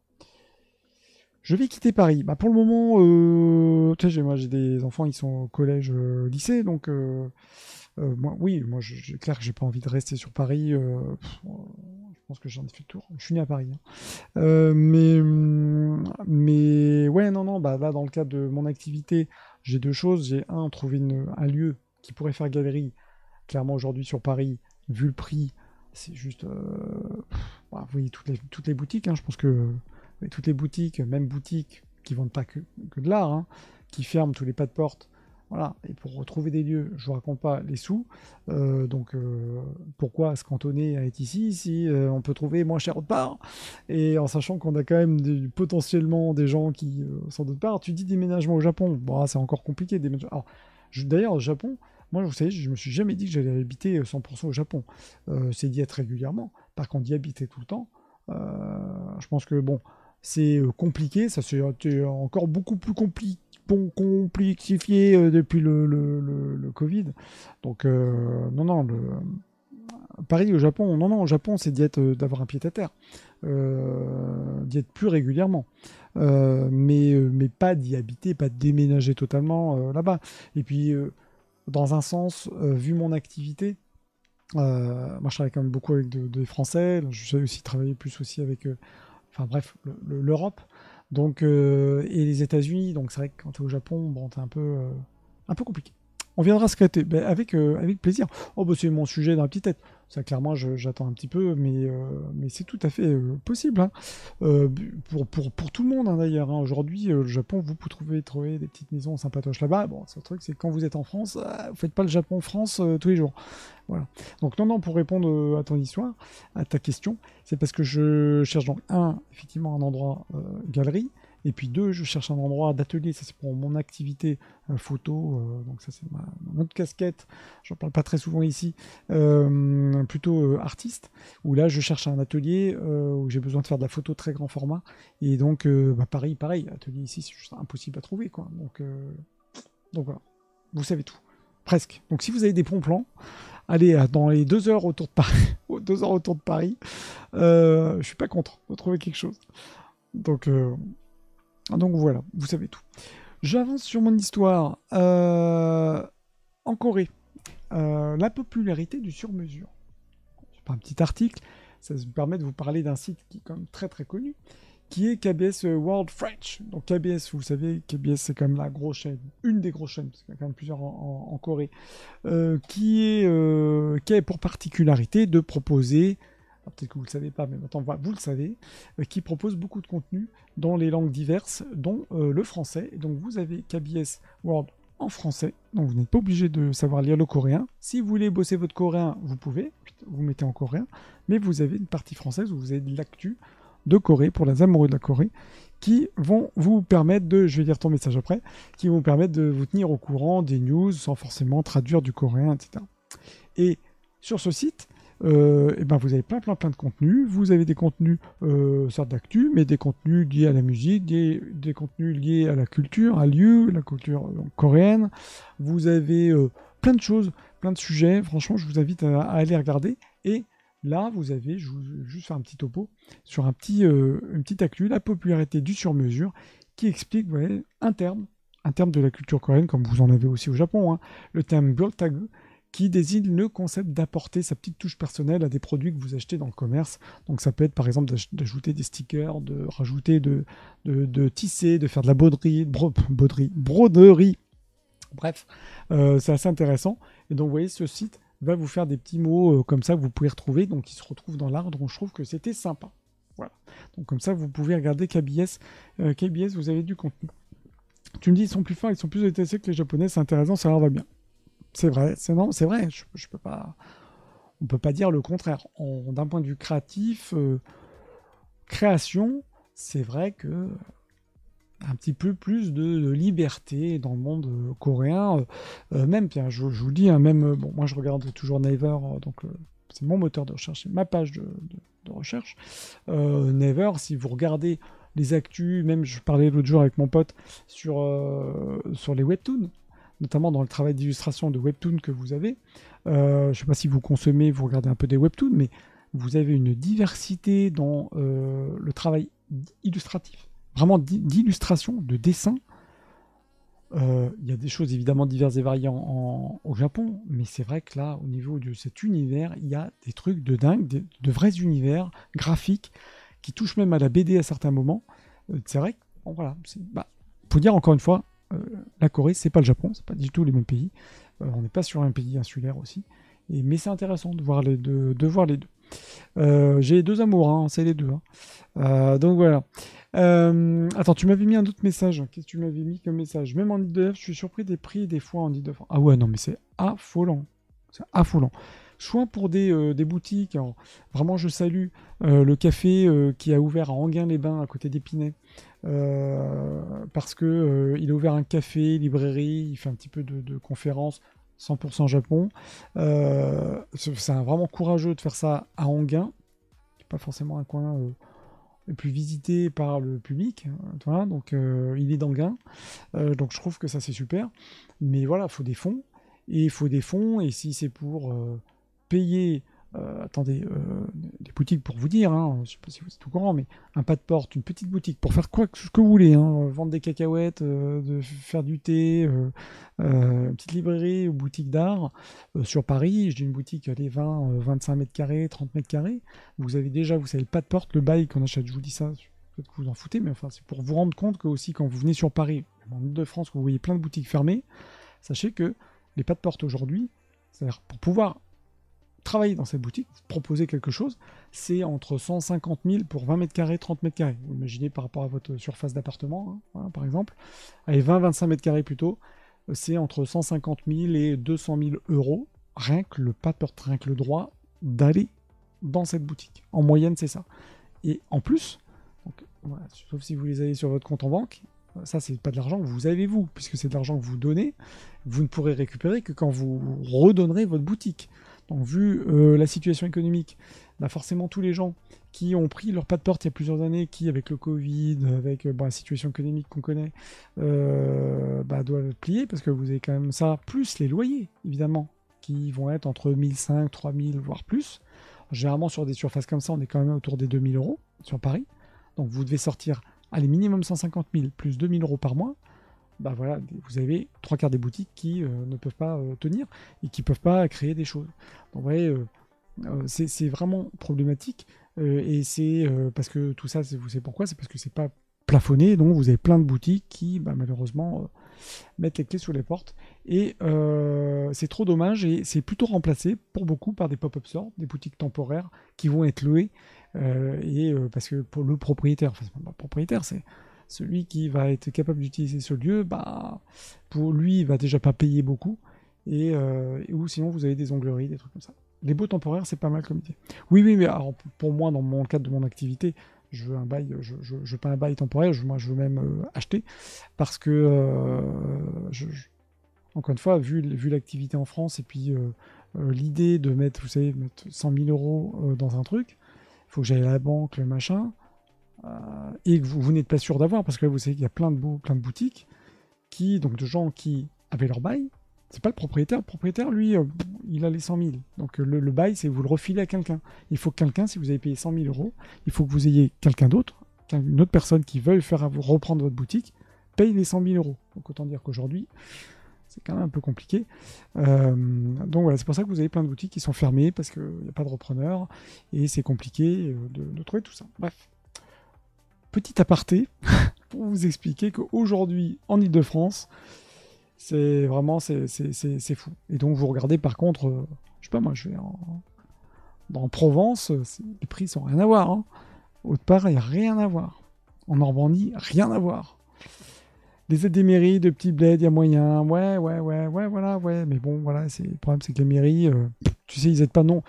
Je vais quitter Paris. Bah, pour le moment, tu sais, moi j'ai des enfants, ils sont au collège, lycée, donc moi, oui, moi, clair que j'ai pas envie de rester sur Paris. Je pense que j'en ai fait le tour. Je suis né à Paris, hein. Mais ouais, non, non, bah là, dans le cadre de mon activité, j'ai deux choses. J'ai trouvé un lieu qui pourrait faire galerie. Clairement, aujourd'hui sur Paris, vu le prix, c'est juste. Bah, vous voyez toutes les boutiques, hein, je pense que toutes les boutiques, même boutiques qui vendent pas que de l'art, hein, qui ferment tous les pas de porte. Voilà, et pour retrouver des lieux, je ne vous raconte pas les sous. Donc, pourquoi se cantonner à être ici si on peut trouver moins cher autre part? Et en sachant qu'on a quand même potentiellement des gens qui sont d'autre part. Tu dis déménagement au Japon, bon, c'est encore compliqué. Alors, d'ailleurs, au Japon, moi, vous savez, je me suis jamais dit que j'allais habiter 100% au Japon. C'est d'y être régulièrement. Par contre, d'y habiter tout le temps, je pense que, bon, c'est compliqué. Ça c'est encore beaucoup plus complexifié depuis le Covid. Donc, non, non, Paris au Japon, non, non, au Japon, c'est d'avoir un pied à terre, d'y être plus régulièrement, mais pas d'y habiter, pas de déménager totalement là-bas. Et puis, dans un sens, vu mon activité, moi je travaille quand même beaucoup avec des Français, j'ai aussi travaillé plus aussi avec, enfin bref, l'Europe. Donc, et les États-Unis, donc c'est vrai que quand tu es au Japon, bon, t'es un peu compliqué. On viendra se capter, avec plaisir. Oh, bah, c'est mon sujet dans la petite tête. Ça, clairement, j'attends un petit peu, mais c'est tout à fait possible, hein. Pour tout le monde, hein, d'ailleurs, hein. Aujourd'hui, le Japon, vous pouvez trouver des petites maisons sympatoches là-bas. Bon, c'est le truc, c'est que quand vous êtes en France, vous faites pas le Japon-France tous les jours. Voilà. Donc, non, non, pour répondre à ton histoire, à ta question, c'est parce que je cherche donc, effectivement, un endroit galerie. Et puis deux, je cherche un endroit d'atelier, ça c'est pour mon activité photo, donc ça c'est mon autre casquette, j'en parle pas très souvent ici, plutôt artiste, où là je cherche un atelier où j'ai besoin de faire de la photo très grand format, et donc pareil, atelier ici c'est juste impossible à trouver, quoi. Donc voilà, vous savez tout, presque. Donc si vous avez des bons plans, allez dans les 2 heures autour de Paris, 2 heures autour de Paris, je suis pas contre de trouver quelque chose. Donc voilà, vous savez tout. J'avance sur mon histoire. En Corée, la popularité du sur-mesure. C'est pas un petit article, ça me permet de vous parler d'un site qui est quand même très très connu, qui est KBS World French. Donc KBS, vous savez, KBS c'est quand même la grosse chaîne, une des grosses chaînes, parce qu'il y a quand même plusieurs en Corée, qui a pour particularité de proposer, peut-être que vous ne le savez pas, mais maintenant vous le savez, qui propose beaucoup de contenu dans les langues diverses, dont le français. Et donc vous avez KBS World en français, donc vous n'êtes pas obligé de savoir lire le coréen. Si vous voulez bosser votre coréen, vous pouvez, vous mettez en coréen, mais vous avez une partie française où vous avez de l'actu de Corée, pour les amoureux de la Corée, qui vont vous permettre je vais lire ton message après, qui vont vous permettre de vous tenir au courant des news sans forcément traduire du coréen, etc. Et sur ce site, et ben vous avez plein de contenus. Vous avez des contenus certes d'actu, mais des contenus liés à la musique, des contenus liés à la culture, à Liu, la culture coréenne. Vous avez plein de choses, plein de sujets. Franchement, je vous invite à aller regarder. Et là, je vais juste faire un petit topo sur une petite actu, la popularité du sur-mesure, qui explique, vous voyez, un terme de la culture coréenne, comme vous en avez aussi au Japon, hein, le terme Gyeoltagu, qui désigne le concept d'apporter sa petite touche personnelle à des produits que vous achetez dans le commerce. Donc ça peut être par exemple d'ajouter des stickers, de rajouter de tisser, de faire de la broderie. Bref, c'est assez intéressant. Et donc vous voyez, ce site va vous faire des petits mots comme ça que vous pouvez retrouver, donc qui se retrouvent dans l'art, donc je trouve que c'était sympa. Voilà. Donc comme ça, vous pouvez regarder KBS. KBS, vous avez du contenu. Tu me dis, ils sont plus forts, ils sont plus intéressés que les Japonais, c'est intéressant, ça leur va bien. C'est vrai, c'est vrai. Je peux pas, on peut pas dire le contraire. D'un point de vue créatif, création, c'est vrai que un petit peu plus de liberté dans le monde coréen. Même, tiens, je vous le dis, hein, même, bon, moi je regarde toujours Naver, donc c'est mon moteur de recherche, c'est ma page de recherche. Naver, si vous regardez les actus, même je parlais l'autre jour avec mon pote sur les webtoons, notamment dans le travail d'illustration de webtoons que vous avez. Je ne sais pas si vous consommez, vous regardez un peu des webtoons, mais vous avez une diversité dans le travail illustratif, vraiment d'illustration, de dessin. Il y a des choses évidemment diverses et variées au Japon, mais c'est vrai que là, au niveau de cet univers, il y a des trucs de dingue, de vrais univers graphiques qui touchent même à la BD à certains moments. C'est vrai que, bon, voilà, faut dire encore une fois, la Corée, c'est pas le Japon, c'est pas du tout les mêmes pays. On n'est pas sur un pays insulaire aussi, mais c'est intéressant de voir les deux. J'ai deux amours, hein, c'est les deux. Hein. Donc voilà. Attends, tu m'avais mis un autre message. Qu'est-ce que tu m'avais mis comme message? Même en Ile-de-France, je suis surpris des prix des fois en Ile-de-France. Ah ouais, non, mais c'est affolant. C'est affolant. Soit pour des boutiques, alors, vraiment je salue le café qui a ouvert à Enghien-les-Bains à côté d'Épinay, parce que il a ouvert un café, librairie, il fait un petit peu de conférences 100% Japon. C'est vraiment courageux de faire ça à Enghien, qui n'est pas forcément un coin le plus visité par le public. Voilà, donc il est d'Enghien. Donc je trouve que ça c'est super. Mais voilà, il faut des fonds. Et il faut des fonds. Et si c'est pour payer, attendez, des boutiques pour vous dire, hein, je ne sais pas si vous êtes au courant, mais un pas de porte, une petite boutique pour faire quoi que vous voulez, hein, vendre des cacahuètes, faire du thé, une petite librairie ou boutique d'art sur Paris. Je dis une boutique, allez, 20, 25 mètres carrés, 30 mètres carrés. Vous avez déjà, vous savez, le pas de porte, le bail qu'on achète. Je vous dis ça, peut-être que vous en foutez, mais enfin, c'est pour vous rendre compte que aussi quand vous venez sur Paris, en Ile-de-France, que vous voyez plein de boutiques fermées, sachez que les pas de porte aujourd'hui, c'est-à-dire pour pouvoir travailler dans cette boutique, proposer quelque chose, c'est entre 150 000 pour 20 mètres carrés, 30 mètres carrés. Vous imaginez par rapport à votre surface d'appartement, hein, voilà, par exemple. Allez, 20-25 mètres carrés plutôt, c'est entre 150 000 et 200 000 euros, rien que le pas de porte, rien que le droit d'aller dans cette boutique. En moyenne, c'est ça. Et en plus, donc, voilà, sauf si vous les avez sur votre compte en banque, ça, c'est pas de l'argent que vous avez vous, puisque c'est de l'argent que vous donnez, vous ne pourrez récupérer que quand vous redonnerez votre boutique. Donc, vu la situation économique, bah forcément, tous les gens qui ont pris leur pas de porte il y a plusieurs années, qui, avec le Covid, avec la situation économique qu'on connaît, doivent plier, parce que vous avez quand même ça, plus les loyers, évidemment, qui vont être entre 1500, 3000, voire plus. Généralement, sur des surfaces comme ça, on est quand même autour des 2000 euros sur Paris. Donc, vous devez sortir, allez, minimum 150 000 plus 2000 euros par mois. Bah voilà, vous avez trois quarts des boutiques qui ne peuvent pas tenir et qui ne peuvent pas créer des choses. Donc, vous voyez, c'est vraiment problématique. Et c'est parce que tout ça, vous savez pourquoi? C'est parce que c'est pas plafonné. Donc, vous avez plein de boutiques qui, malheureusement, mettent les clés sur les portes. Et c'est trop dommage. Et c'est plutôt remplacé pour beaucoup par des pop-up stores, des boutiques temporaires qui vont être louées. Parce que pour le propriétaire, enfin, c'est pas le propriétaire, c'est celui qui va être capable d'utiliser ce lieu, pour lui, il va déjà pas payer beaucoup. Ou sinon, vous avez des ongleries, des trucs comme ça. Les baux temporaires, c'est pas mal comme idée. Oui, mais alors, pour moi, dans mon cadre de mon activité, je veux un bail, je veux pas un bail temporaire, moi je veux même acheter, parce que, encore une fois, vu l'activité en France, et puis l'idée de mettre, vous savez, mettre 100 000 euros dans un truc, il faut que j'aille à la banque, le machin, et que vous n'êtes pas sûr d'avoir, parce que là, vous savez qu'il y a plein de boutiques, donc de gens qui avaient leur bail. C'est pas le propriétaire. Le propriétaire, lui, il a les 100 000. Donc le bail, c'est vous le refilez à quelqu'un. Il faut que quelqu'un, si vous avez payé 100 000 euros, il faut que vous ayez quelqu'un d'autre, une autre personne qui veuille faire reprendre votre boutique, paye les 100 000 euros. Donc autant dire qu'aujourd'hui, c'est quand même un peu compliqué. Donc voilà, c'est pour ça que vous avez plein de boutiques qui sont fermées, parce qu'il n'y a pas de repreneur, et c'est compliqué de trouver tout ça. Bref. Petit aparté, pour vous expliquer qu'aujourd'hui, en Ile-de-France, c'est vraiment c'est fou. Et donc vous regardez par contre, je sais pas moi, je vais dans Provence, les prix sont rien à voir. Hein. Autre part, il n'y a rien à voir. En Normandie, rien à voir. Les aides des mairies, de petits bleds, il y a moyen. Ouais, voilà, ouais. Mais bon, voilà, le problème, c'est que les mairies, tu sais, ils aident pas, non.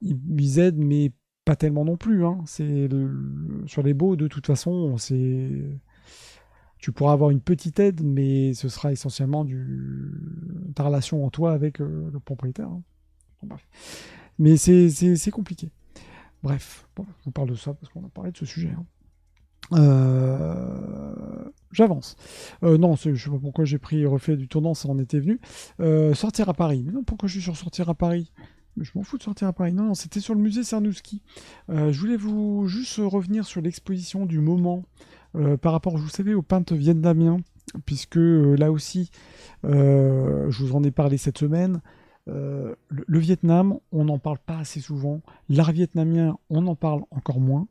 Ils aident, mais pas tellement non plus. Hein. Sur les baux, de toute façon, Tu pourras avoir une petite aide, mais ce sera essentiellement ta relation en toi avec le propriétaire. Hein. Bon, bref. Mais c'est compliqué. Bref, bon, je vous parle de ça parce qu'on a parlé de ce sujet. Hein. J'avance. Non, je sais pas pourquoi j'ai refait du tournant, ça en était venu. Sortir à Paris. Mais non, pourquoi je suis sur sortir à Paris? Je m'en fous de sortir à Paris. Non, c'était sur le musée Cernuschi. Je voulais vous juste revenir sur l'exposition du moment par rapport, vous savez, aux peintres vietnamiens, puisque là aussi, je vous en ai parlé cette semaine. Le Vietnam, on n'en parle pas assez souvent. L'art vietnamien, on en parle encore moins.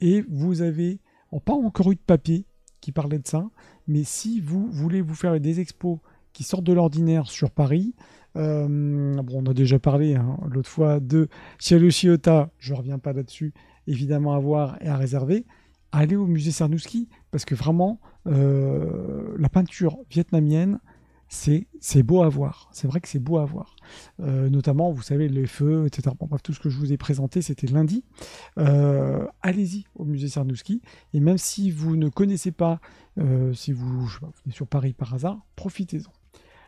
Et vous avez pas encore eu de papier qui parlait de ça, mais si vous voulez vous faire des expos qui sortent de l'ordinaire sur Paris, bon, on a déjà parlé hein, l'autre fois de Chialu Chiota, je ne reviens pas là-dessus, évidemment à voir et à réserver, allez au musée Cernuschi, parce que vraiment, la peinture vietnamienne, c'est beau à voir. C'est vrai que c'est beau à voir. Notamment, vous savez, les feux, etc. Bon, bref, tout ce que je vous ai présenté, c'était lundi. Allez-y au musée Cernuschi. Et même si vous ne connaissez pas, si vous, je sais pas, vous venez sur Paris par hasard, profitez-en.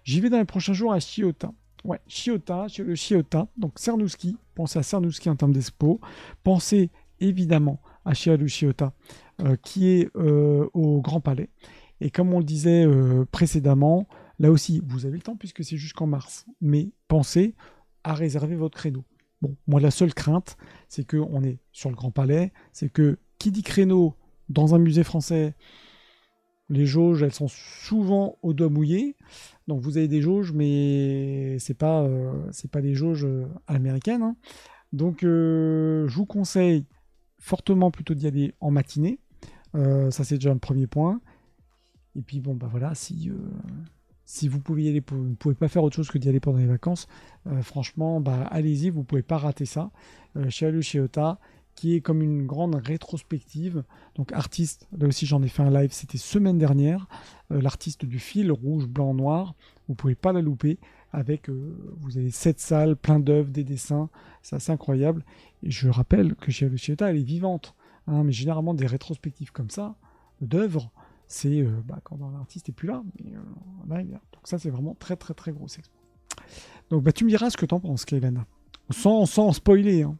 J'y vais dans les prochains jours à Chiota. Ouais, Chiota, le Chiota. Donc Cernuschi. Pensez à Cernuschi en termes d'expo. Pensez évidemment à Chialu Chiota, qui est au Grand Palais. Et comme on le disait précédemment, là aussi, vous avez le temps puisque c'est jusqu'en mars. Mais pensez à réserver votre créneau. Bon, moi, la seule crainte, c'est qu'on est sur le Grand Palais. C'est que qui dit créneau dans un musée français, les jauges, elles sont souvent au doigt mouillé. Donc, vous avez des jauges, mais c'est pas des jauges à l'américaine. Hein. Donc, je vous conseille fortement plutôt d'y aller en matinée. Ça, c'est déjà le premier point. Et puis, bon, bah voilà, si vous pouvez y aller, vous ne pouvez pas faire autre chose que d'y aller pendant les vacances, franchement, bah, allez-y, vous ne pouvez pas rater ça. Chialu Chiota, qui est comme une grande rétrospective. Donc, artiste, là aussi, j'en ai fait un live, c'était semaine dernière. L'artiste du fil rouge, blanc, noir, vous ne pouvez pas la louper. Avec, vous avez 7 salles, plein d'œuvres, des dessins, c'est assez incroyable. Et je rappelle que Chialu Chiota, elle est vivante. Hein, mais généralement, des rétrospectives comme ça, d'œuvres, c'est quand un artiste n'est plus là. Mais, là il y a... Donc ça, c'est vraiment très, très, très gros expo. Donc, bah, tu me diras ce que t'en penses, Kevin. Sans spoiler. Hein.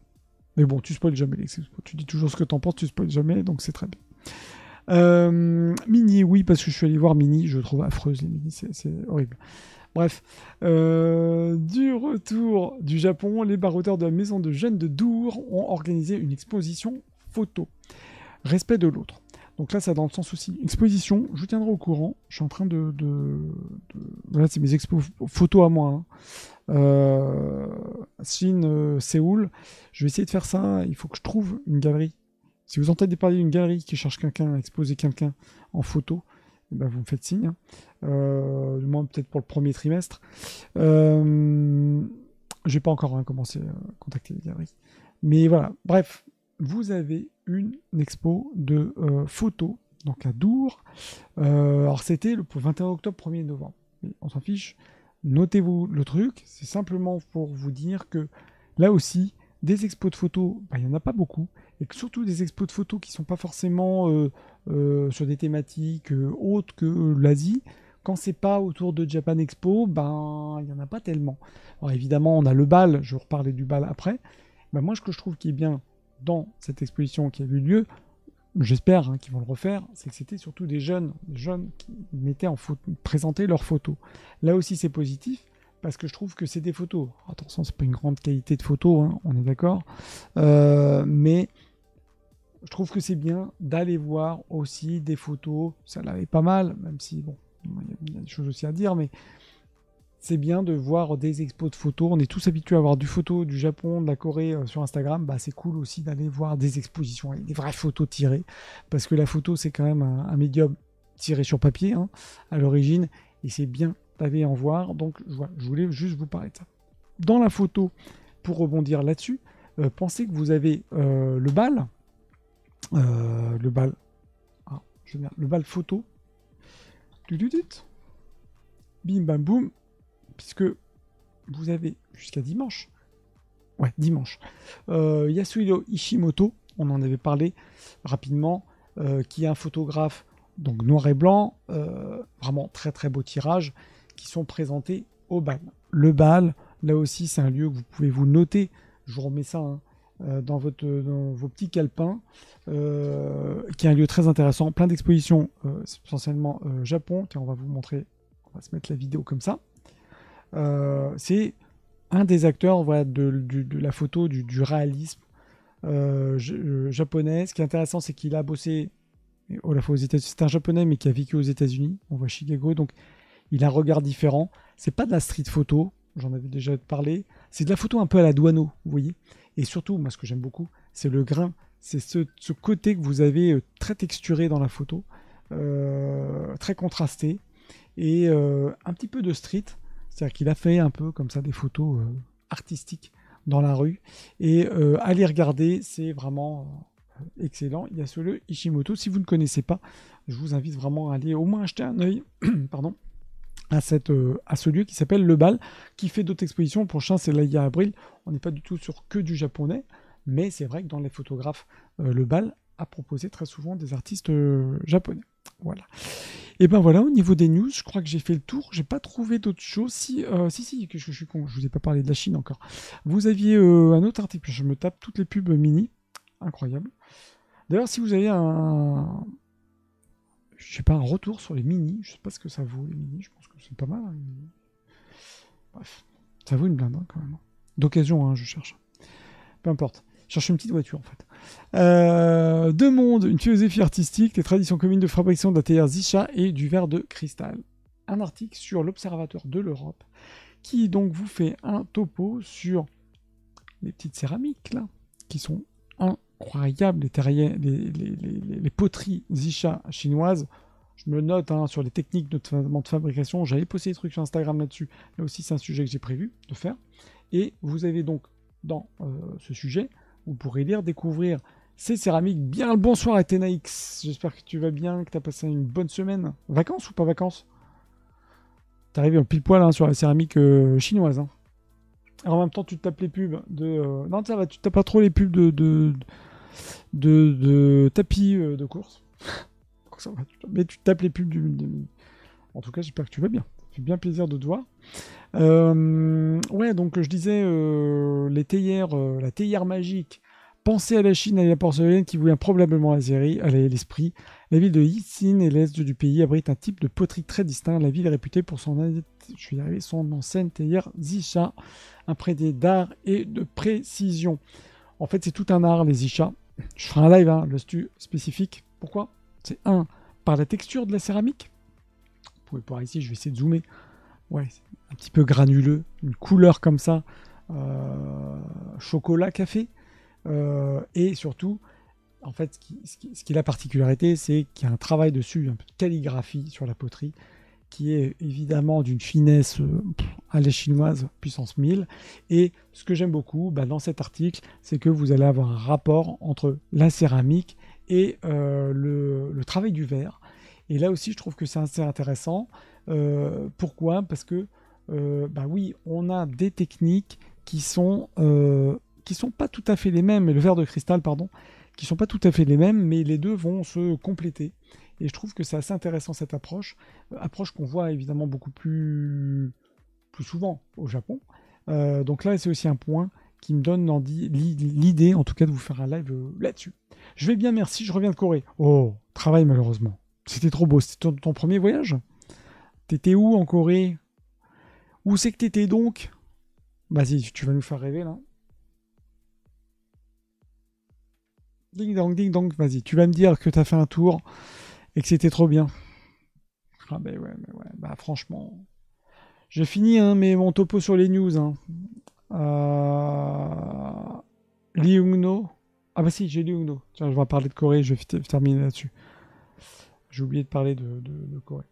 Mais bon, tu spoiles jamais les expos. Tu dis toujours ce que t'en penses, tu spoiles jamais, donc c'est très bien. Mini, oui, parce que je suis allé voir Mini, je trouve affreuse les Mini, c'est horrible. Bref, du retour du Japon, les baroudeurs de la maison de jeunes de Dour ont organisé une exposition photo. Respect de l'autre. Donc là, ça dans le sens aussi. Exposition, je vous tiendrai au courant. Je suis en train Voilà, c'est mes expos photos à moi. Hein. Chine, Séoul. Je vais essayer de faire ça. Il faut que je trouve une galerie. Si vous entendez parler d'une galerie qui cherche quelqu'un à exposer quelqu'un en photo, eh ben vous me faites signe. Hein. Du moins, peut-être pour le premier trimestre. Je n'ai pas encore commencé à contacter les galeries. Mais voilà. Bref. Vous avez une expo de photos, donc à Dour. Alors c'était le 21 octobre, 1er novembre. Mais on s'en fiche. Notez-vous le truc. C'est simplement pour vous dire que là aussi, des expos de photos, il n'y en a pas beaucoup. Et que surtout des expos de photos qui ne sont pas forcément sur des thématiques autres que l'Asie. Quand c'est pas autour de Japan Expo, il n'y en a pas tellement. Alors évidemment, on a le bal. Je vais reparler du bal après. Moi, ce que je trouve qui est bien dans cette exposition qui a eu lieu, j'espère hein, qu'ils vont le refaire, c'est que c'était surtout des jeunes qui mettaient présentaient leurs photos. Là aussi, c'est positif, parce que je trouve que c'est des photos. Attention, c'est pas une grande qualité de photos, hein, on est d'accord, mais je trouve que c'est bien d'aller voir aussi des photos. Ça l'avait pas mal, même si, bon, il y a des choses aussi à dire, mais c'est bien de voir des expos de photos. On est tous habitués à voir du photo du Japon, de la Corée sur Instagram. C'est cool aussi d'aller voir des expositions avec des vraies photos tirées. Parce que la photo, c'est quand même un médium tiré sur papier hein, à l'origine. Et c'est bien d'aller en voir. Donc voilà, je voulais juste vous parler de ça. Dans la photo, pour rebondir là-dessus, pensez que vous avez le bal. Le bal photo. Bim bam boum. Puisque vous avez jusqu'à dimanche. Ouais, dimanche. Yasuhiro Ishimoto, on en avait parlé rapidement, qui est un photographe donc noir et blanc, vraiment très très beau tirage, qui sont présentés au bal. Le bal, là aussi, c'est un lieu que vous pouvez vous noter. Je vous remets ça dans vos petits calepins, qui est un lieu très intéressant, plein d'expositions, essentiellement Japon. Tiens, on va vous montrer, on va se mettre la vidéo comme ça. C'est un des acteurs, voilà, de la photo, du réalisme japonais. Ce qui est intéressant, c'est qu'il a bossé à la fois aux États-Unis. C'est un japonais, mais qui a vécu aux États-Unis. On voit Chicago, donc il a un regard différent. C'est pas de la street photo, j'en avais déjà parlé. C'est de la photo un peu à la Douaneau, vous voyez. Et surtout, moi, ce que j'aime beaucoup, c'est le grain. C'est ce côté que vous avez très texturé dans la photo, très contrasté, et un petit peu de street. C'est-à-dire qu'il a fait un peu comme ça des photos artistiques dans la rue. Et à les regarder, c'est vraiment excellent. Il y a ce lieu Ishimoto. Si vous ne connaissez pas, je vous invite vraiment à aller au moins jeter un œil pardon, à ce lieu qui s'appelle Le Bal, qui fait d'autres expositions. Le prochain, c'est l'Aya Abril. On n'est pas du tout sur que du japonais, mais c'est vrai que dans les photographes, Le Bal a proposé très souvent des artistes japonais. Voilà. Et ben voilà, au niveau des news, je crois que j'ai fait le tour. J'ai pas trouvé d'autres choses. Si, que je suis con, je vous ai pas parlé de la Chine encore. Vous aviez un autre article, je me tape toutes les pubs mini. Incroyable. D'ailleurs, si vous avez je sais pas, un retour sur les mini, je sais pas ce que ça vaut, les mini, je pense que c'est pas mal. Hein, bref, ça vaut une blinde quand même. D'occasion, hein, je cherche. Peu importe. Je cherche une petite voiture en fait. Deux mondes, une philosophie artistique, les traditions communes de fabrication de la théière Zisha et du verre de cristal. Un article sur l'Observateur de l'Europe qui donc vous fait un topo sur les petites céramiques là, qui sont incroyables, les poteries Zisha chinoises. Je me note sur les techniques notamment de fabrication. J'avais posté des trucs sur Instagram là-dessus. Là aussi, c'est un sujet que j'ai prévu de faire. Et vous avez donc dans ce sujet, vous pourrez lire, découvrir ces céramiques. Bien le bonsoir Athénaix. J'espère que tu vas bien, que tu as passé une bonne semaine. Vacances ou pas vacances? T'es arrivé en pile poil sur la céramique chinoise. Hein. Alors, en même temps, tu te tapes les pubs de... non, ça va, tu te tapes pas trop les pubs de tapis de course. Ça va, mais tu te tapes les pubs En tout cas, j'espère que tu vas bien. Ça fait bien plaisir de te voir. Ouais, donc je disais les théières, la théière magique. Pensez à la Chine et à la porcelaine qui vous vient probablement à l'esprit. La ville de Yixin et l'est du pays abrite un type de poterie très distinct. La ville est réputée pour son ancienne théière Zisha, imprégné d'art et de précision. En fait, c'est tout un art, les Zisha. Je ferai un live, là-dessus spécifique. Pourquoi? C'est par la texture de la céramique. Vous pouvez voir ici, je vais essayer de zoomer. Ouais, un petit peu granuleux, une couleur comme ça, chocolat, café. Et surtout, en fait, ce qui est la particularité, c'est qu'il y a un travail dessus, un peu de calligraphie sur la poterie, qui est évidemment d'une finesse à la chinoise, puissance 1000. Et ce que j'aime beaucoup dans cet article, c'est que vous allez avoir un rapport entre la céramique et le travail du verre. Et là aussi, je trouve que c'est assez intéressant. Pourquoi? Parce que, oui, on a des techniques qui sont pas tout à fait les mêmes, le verre de cristal, pardon, qui sont pas tout à fait les mêmes, mais les deux vont se compléter. Et je trouve que c'est assez intéressant cette approche qu'on voit évidemment beaucoup plus souvent au Japon. Donc là, c'est aussi un point qui me donne l'idée, en tout cas, de vous faire un live là-dessus. Je vais bien, merci, je reviens de Corée. Oh, travail malheureusement. C'était trop beau, c'était ton premier voyage? T'étais où en Corée? Où c'est que t'étais donc? Vas-y, tu vas nous faire rêver là. Ding dong, vas-y. Tu vas me dire que t'as fait un tour et que c'était trop bien. Ah ouais, franchement. J'ai fini mais mon topo sur les news. Liungno. Ah bah si, j'ai Liungno. Tiens, je vais parler de Corée, je vais terminer là-dessus. J'ai oublié de parler de Corée.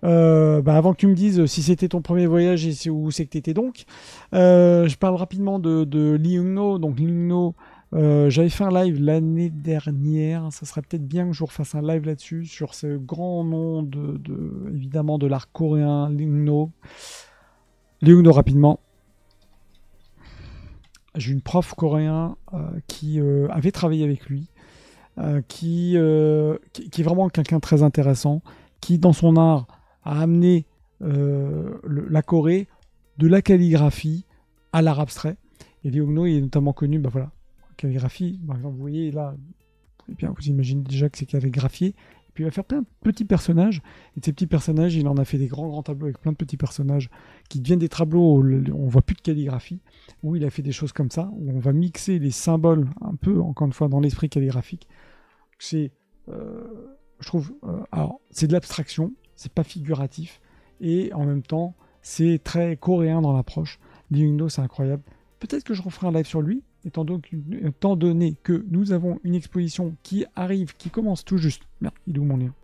Avant que tu me dises si c'était ton premier voyage et où c'est que tu étais donc, je parle rapidement de Liungno. Donc Liungno, j'avais fait un live l'année dernière. Ça serait peut-être bien que je vous refasse un live là-dessus, sur ce grand nom évidemment de l'art coréen, Liungno. Liungno, rapidement. J'ai une prof coréen qui avait travaillé avec lui. qui est vraiment quelqu'un de très intéressant, qui dans son art a amené la Corée de la calligraphie à l'art abstrait. Et Lee Hong-no est notamment connu, bah voilà, calligraphie, par exemple, vous voyez là, eh bien, vous imaginez déjà que c'est calligraphié. Et puis il va faire plein de petits personnages. Et de ces petits personnages, il en a fait des grands tableaux avec plein de petits personnages qui deviennent des tableaux où on voit plus de calligraphie, où il a fait des choses comme ça, où on va mixer les symboles un peu, encore une fois, dans l'esprit calligraphique. C'est, je trouve, alors c'est de l'abstraction, c'est pas figuratif, et en même temps, c'est très coréen dans l'approche. Lee Hong-no, c'est incroyable. Peut-être que je referai un live sur lui, étant donné que nous avons une exposition qui arrive, qui commence tout juste. Merde, il est où mon lien?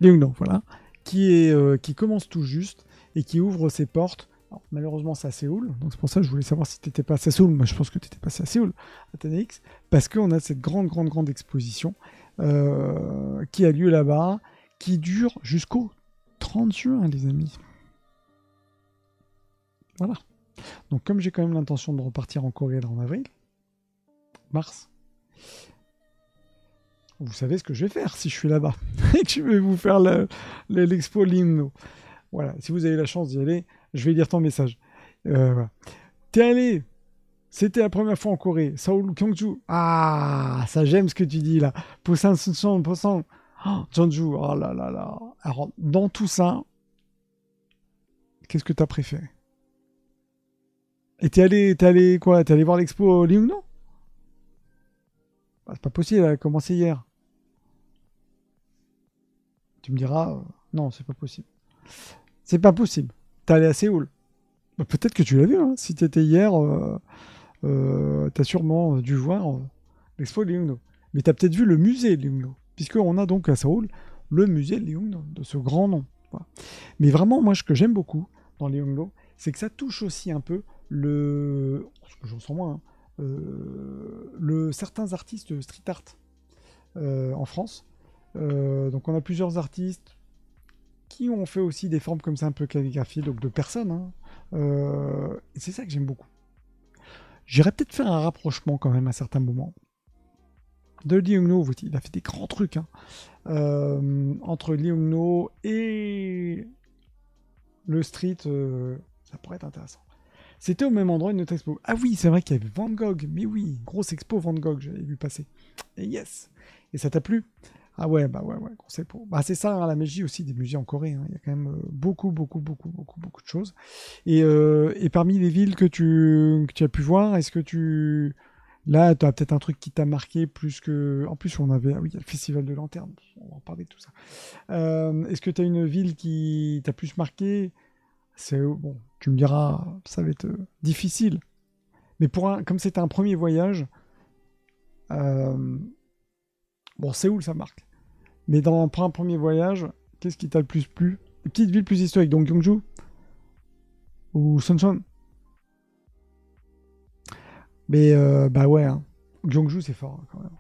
Lee Hong-no, voilà. Qui commence tout juste et qui ouvre ses portes. Alors, malheureusement, c'est à Séoul, donc c'est pour ça que je voulais savoir si tu n'étais pas à Séoul. Moi, je pense que tu étais passé à Séoul, à TNX, parce qu'on a cette grande exposition qui a lieu là-bas, qui dure jusqu'au 30 juin, les amis. Voilà. Donc, comme j'ai quand même l'intention de repartir en Corée là en avril, mars, vous savez ce que je vais faire si je suis là-bas et que je vais vous faire l'expo Lee Hong-no. Voilà, si vous avez la chance d'y aller, je vais lire ton message. Voilà. T'es allé, c'était la première fois en Corée. Seoul Gyeongju. Ah, ça j'aime ce que tu dis là. Busan Suncheon, Busan, Jeonju. Oh là là là. Alors, dans tout ça, qu'est-ce que t'as préféré? Et t'es allé quoi? T'es allé voir l'expo Lee Hong-no? Bah, c'est pas possible, elle a commencé hier. Tu me diras, non, c'est pas possible. C'est pas possible. T'es allé à Séoul. Bah, peut-être que tu l'as vu, hein. Si t'étais hier, t'as sûrement dû voir l'expo Lee Hong-no. Mais t'as peut-être vu le musée Lee Hong-no, puisqu'on a donc à Séoul le musée Lee Hong-no, de ce grand nom. Voilà. Mais vraiment, moi, ce que j'aime beaucoup dans Lee Hong-no, c'est que ça touche aussi un peu ce que j'en sens moins, hein, certains artistes street art en France. Donc on a plusieurs artistes qui ont fait aussi des formes comme ça un peu calligraphiées, donc de personnes. Hein. Et c'est ça que j'aime beaucoup. J'irais peut-être faire un rapprochement quand même à certains moments. De Lee Hong-no, il a fait des grands trucs. Hein. Entre Lee Hong-no et le street, ça pourrait être intéressant. C'était au même endroit une autre expo. Ah oui, c'est vrai qu'il y avait Van Gogh. Mais oui, grosse expo Van Gogh, j'avais vu passer. Et yes. Et ça t'a plu? Ah ouais, bah ouais, grosse expo. Bah c'est ça, hein, la magie aussi des musées en Corée. Hein. Il y a quand même beaucoup de choses. Et parmi les villes que tu as pu voir, est-ce que tu... Là, tu as peut-être un truc qui t'a marqué plus que... En plus, on avait... Ah oui, il y a le Festival de Lanternes. On va en parler de tout ça. Est-ce que tu as une ville qui t'a plus marqué? C'est bon, tu me diras, ça va être difficile. Mais comme c'était un premier voyage, bon, Séoul, ça marque. Mais pour un premier voyage, qu'est-ce qui t'a le plus plu? Les petites villes plus historiques, donc Gyeongju ou Suncheon. Mais bah ouais, hein. Gyeongju, c'est fort hein, quand même.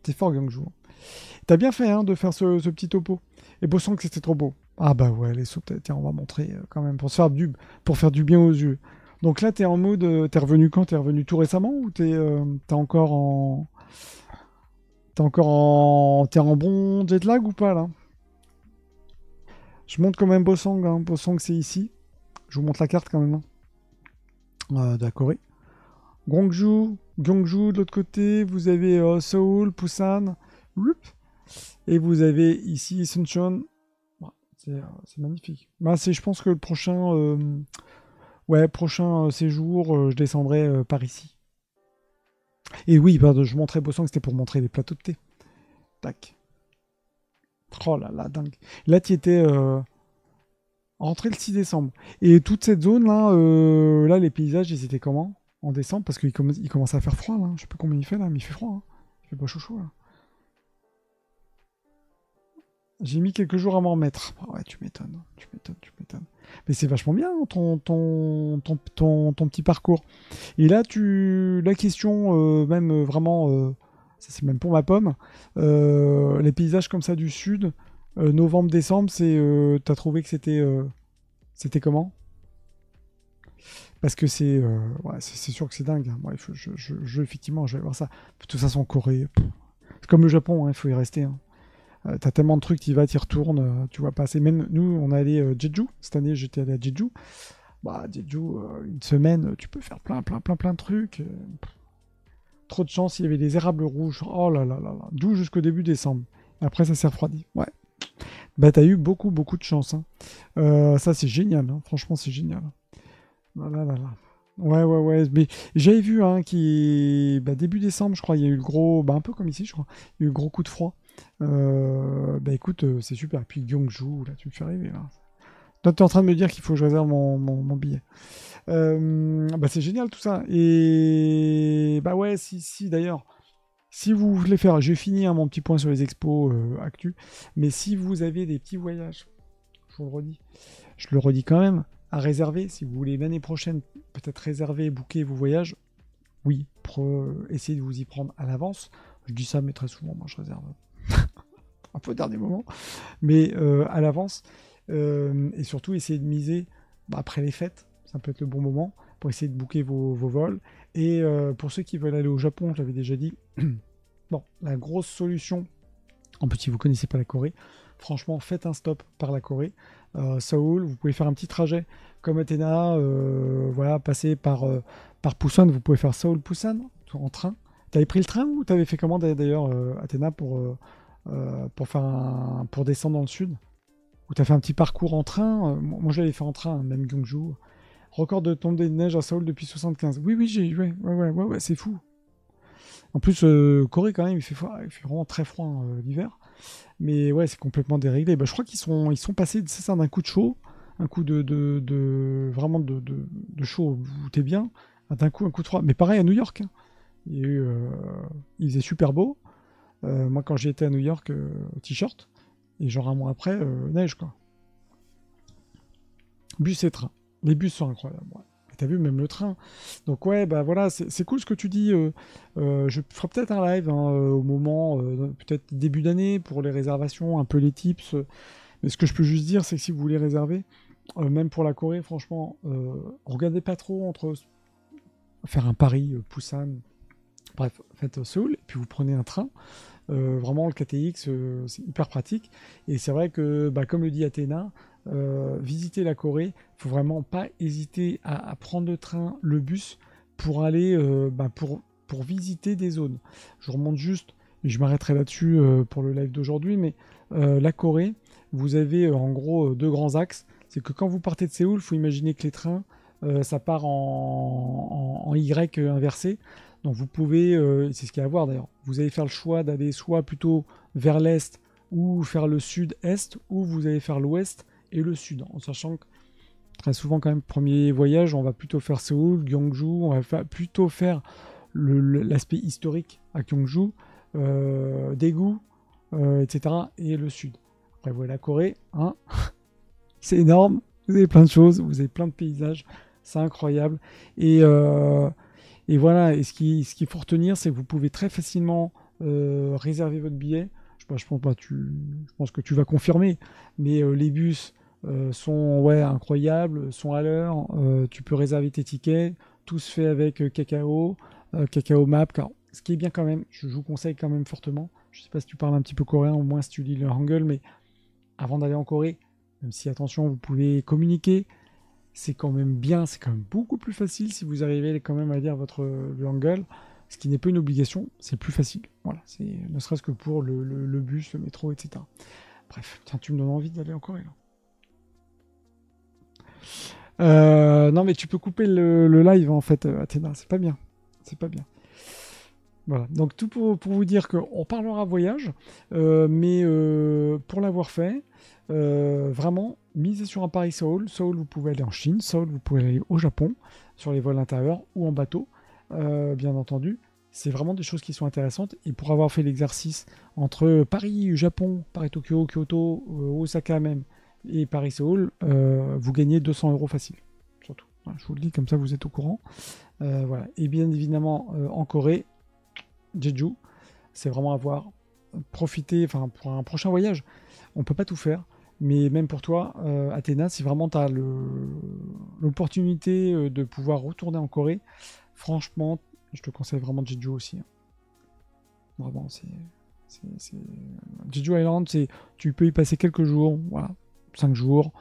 C'est fort Gyeongju. T'as bien fait hein, de faire ce petit topo. Et Bossang que c'était trop beau. Ah bah ouais, les sauts, tiens, on va montrer quand même pour faire du bien aux yeux. Donc là, t'es en mode, t'es revenu quand? T'es revenu tout récemment ou t'es encore en, t'es en bon jet lag ou pas là? Je montre quand même Bossang. Hein. Bossang, c'est ici. Je vous montre la carte quand même. Hein. De la Corée. Gyeongju de l'autre côté. Vous avez Seoul, Busan. Et vous avez ici Suncheon. C'est magnifique. Bah, je pense que le prochain, prochain séjour, je descendrai par ici. Et oui, pardon, je montrais Bossang, c'était pour montrer les plateaux de thé. Tac. Oh là là, dingue. Là, tu étais rentré le 6 décembre. Et toute cette zone-là, là, les paysages, ils étaient comment en décembre? Parce qu'il commence à faire froid, là. Je sais pas combien il fait, là, mais il fait froid. Hein. Il fait pas chaud, là. J'ai mis quelques jours à m'en remettre. Ah ouais, tu m'étonnes. Mais c'est vachement bien ton petit parcours. Et là, la question, même vraiment, ça c'est même pour ma pomme, les paysages comme ça du sud, novembre-décembre, t'as trouvé que c'était comment? Parce que ouais, c'est sûr que c'est dingue. Hein. Bref, effectivement, je vais voir ça. De toute façon, Corée, c'est comme le Japon, il faut y rester. Hein. T'as tellement de trucs, t'y vas, t'y retournes, tu vois pas assez. Même nous, on est allé Jeju. Cette année, j'étais allé à Jeju. Bah, Jeju, une semaine, tu peux faire plein de trucs. Trop de chance, il y avait des érables rouges. Oh là là là là. D'où jusqu'au début décembre. Après, ça s'est refroidi. Ouais. Bah, t'as eu beaucoup de chance. Hein. Ça, c'est génial. Hein. Franchement, c'est génial. Là, là, là, là. Ouais. Mais j'avais vu bah, début décembre, je crois, il y a eu le gros. Bah, un peu comme ici, je crois. Il y a eu le gros coup de froid. Bah écoute, c'est super. Puis Gyeongju, là, tu me fais rêver. Là. Toi, tu es en train de me dire qu'il faut que je réserve mon billet. Bah, c'est génial tout ça. Et bah ouais, si d'ailleurs, si vous voulez faire, j'ai fini mon petit point sur les expos actu, mais si vous avez des petits voyages, je le redis quand même, à réserver, si vous voulez l'année prochaine, peut-être réserver, booker vos voyages, oui, essayez de vous y prendre à l'avance. Je dis ça, mais très souvent, moi je réserve un peu au dernier moment, mais à l'avance. Et surtout, essayez de miser après les fêtes. Ça peut être le bon moment pour essayer de booker vos vols. Et pour ceux qui veulent aller au Japon, je l'avais déjà dit, bon, la grosse solution, en plus si vous ne connaissez pas la Corée, franchement, faites un stop par la Corée. Séoul, vous pouvez faire un petit trajet comme Athéna, voilà, passer par Busan, vous pouvez faire Séoul-Busan en train. T'avais pris le train ou t'avais fait comment d'ailleurs Athéna pour descendre dans le sud? Ou t'as fait un petit parcours en train? Moi, je l'avais fait en train, hein, même Gyeongju. Record de tombée de neige à Séoul depuis 75. Oui, ouais, c'est fou. En plus, Corée, quand même, il fait vraiment très froid l'hiver. Mais ouais, c'est complètement déréglé. Bah, je crois ils sont passés, c'est ça, d'un coup de chaud, un coup vraiment de chaud où t'es bien, d'un coup, un coup de froid. Mais pareil à New York. Hein. Il faisait super beau. Moi, quand j'étais à New York, t-shirt. Et genre un mois après, neige, quoi. Bus et train. Les bus sont incroyables. Ouais. Et t'as vu, même le train. Donc ouais, bah voilà, c'est cool ce que tu dis. Je ferai peut-être un live hein, au moment, peut-être début d'année, pour les réservations, un peu les tips. Mais ce que je peux juste dire, c'est que si vous voulez réserver, même pour la Corée, franchement, regardez pas trop entre faire un Paris, Busan, bref, faites Séoul, et puis vous prenez un train. Vraiment, le KTX, c'est hyper pratique. Et c'est vrai que, bah, comme le dit Athéna, visiter la Corée, il faut vraiment pas hésiter à prendre le train, le bus, pour aller pour visiter des zones. Je remonte juste, et je m'arrêterai là-dessus pour le live d'aujourd'hui, mais la Corée, vous avez en gros deux grands axes. C'est que quand vous partez de Séoul, il faut imaginer que les trains, ça part en Y inversé. Donc vous pouvez, c'est ce qu'il y a à voir d'ailleurs, vous allez faire le choix d'aller soit plutôt vers l'est ou faire le sud-est, ou vous allez faire l'ouest et le sud, en sachant que très souvent quand même, premier voyage, on va plutôt faire Séoul, Gyeongju, on va plutôt faire l'aspect historique à Gyeongju, Daegu, etc. et le sud. Après vous voyez la Corée, hein c'est énorme, vous avez plein de choses, vous avez plein de paysages, c'est incroyable. Et voilà, et ce qu'il faut retenir, c'est que vous pouvez très facilement réserver votre billet. Je pense que tu vas confirmer, mais les bus sont ouais, incroyables, sont à l'heure. Tu peux réserver tes tickets. Tout se fait avec Kakao, Kakao Map. Ce qui est bien quand même, je vous conseille quand même fortement. Je ne sais pas si tu parles un petit peu coréen, au moins si tu lis le Hangul, mais avant d'aller en Corée, même si attention, vous pouvez communiquer c'est quand même bien, c'est quand même beaucoup plus facile si vous arrivez quand même à lire le Hangul, ce qui n'est pas une obligation, c'est plus facile. Voilà, c'est ne serait-ce que pour le bus, le métro, etc. Bref, tiens, tu me donnes envie d'aller en Corée là. Non mais tu peux couper le live en fait, Athéna, c'est pas bien. C'est pas bien. Voilà, donc tout pour vous dire qu'on parlera voyage, mais pour l'avoir fait, vraiment, misez sur un Paris-Séoul. Séoul, vous pouvez aller en Chine. Séoul, vous pouvez aller au Japon, sur les vols intérieurs ou en bateau, bien entendu. C'est vraiment des choses qui sont intéressantes. Et pour avoir fait l'exercice entre Paris, Japon, Paris-Tokyo, Kyoto, Osaka même, et Paris-Séoul, vous gagnez 200 € facile. Surtout. Voilà, je vous le dis, comme ça vous êtes au courant. Voilà. Et bien évidemment, en Corée, Jeju, c'est vraiment avoir profité, enfin pour un prochain voyage, on peut pas tout faire, Mais même pour toi, Athéna, si vraiment tu as l'opportunité de pouvoir retourner en Corée, franchement, je te conseille vraiment Jeju aussi, hein. Vraiment, Jeju Island, tu peux y passer quelques jours, voilà, 5 jours,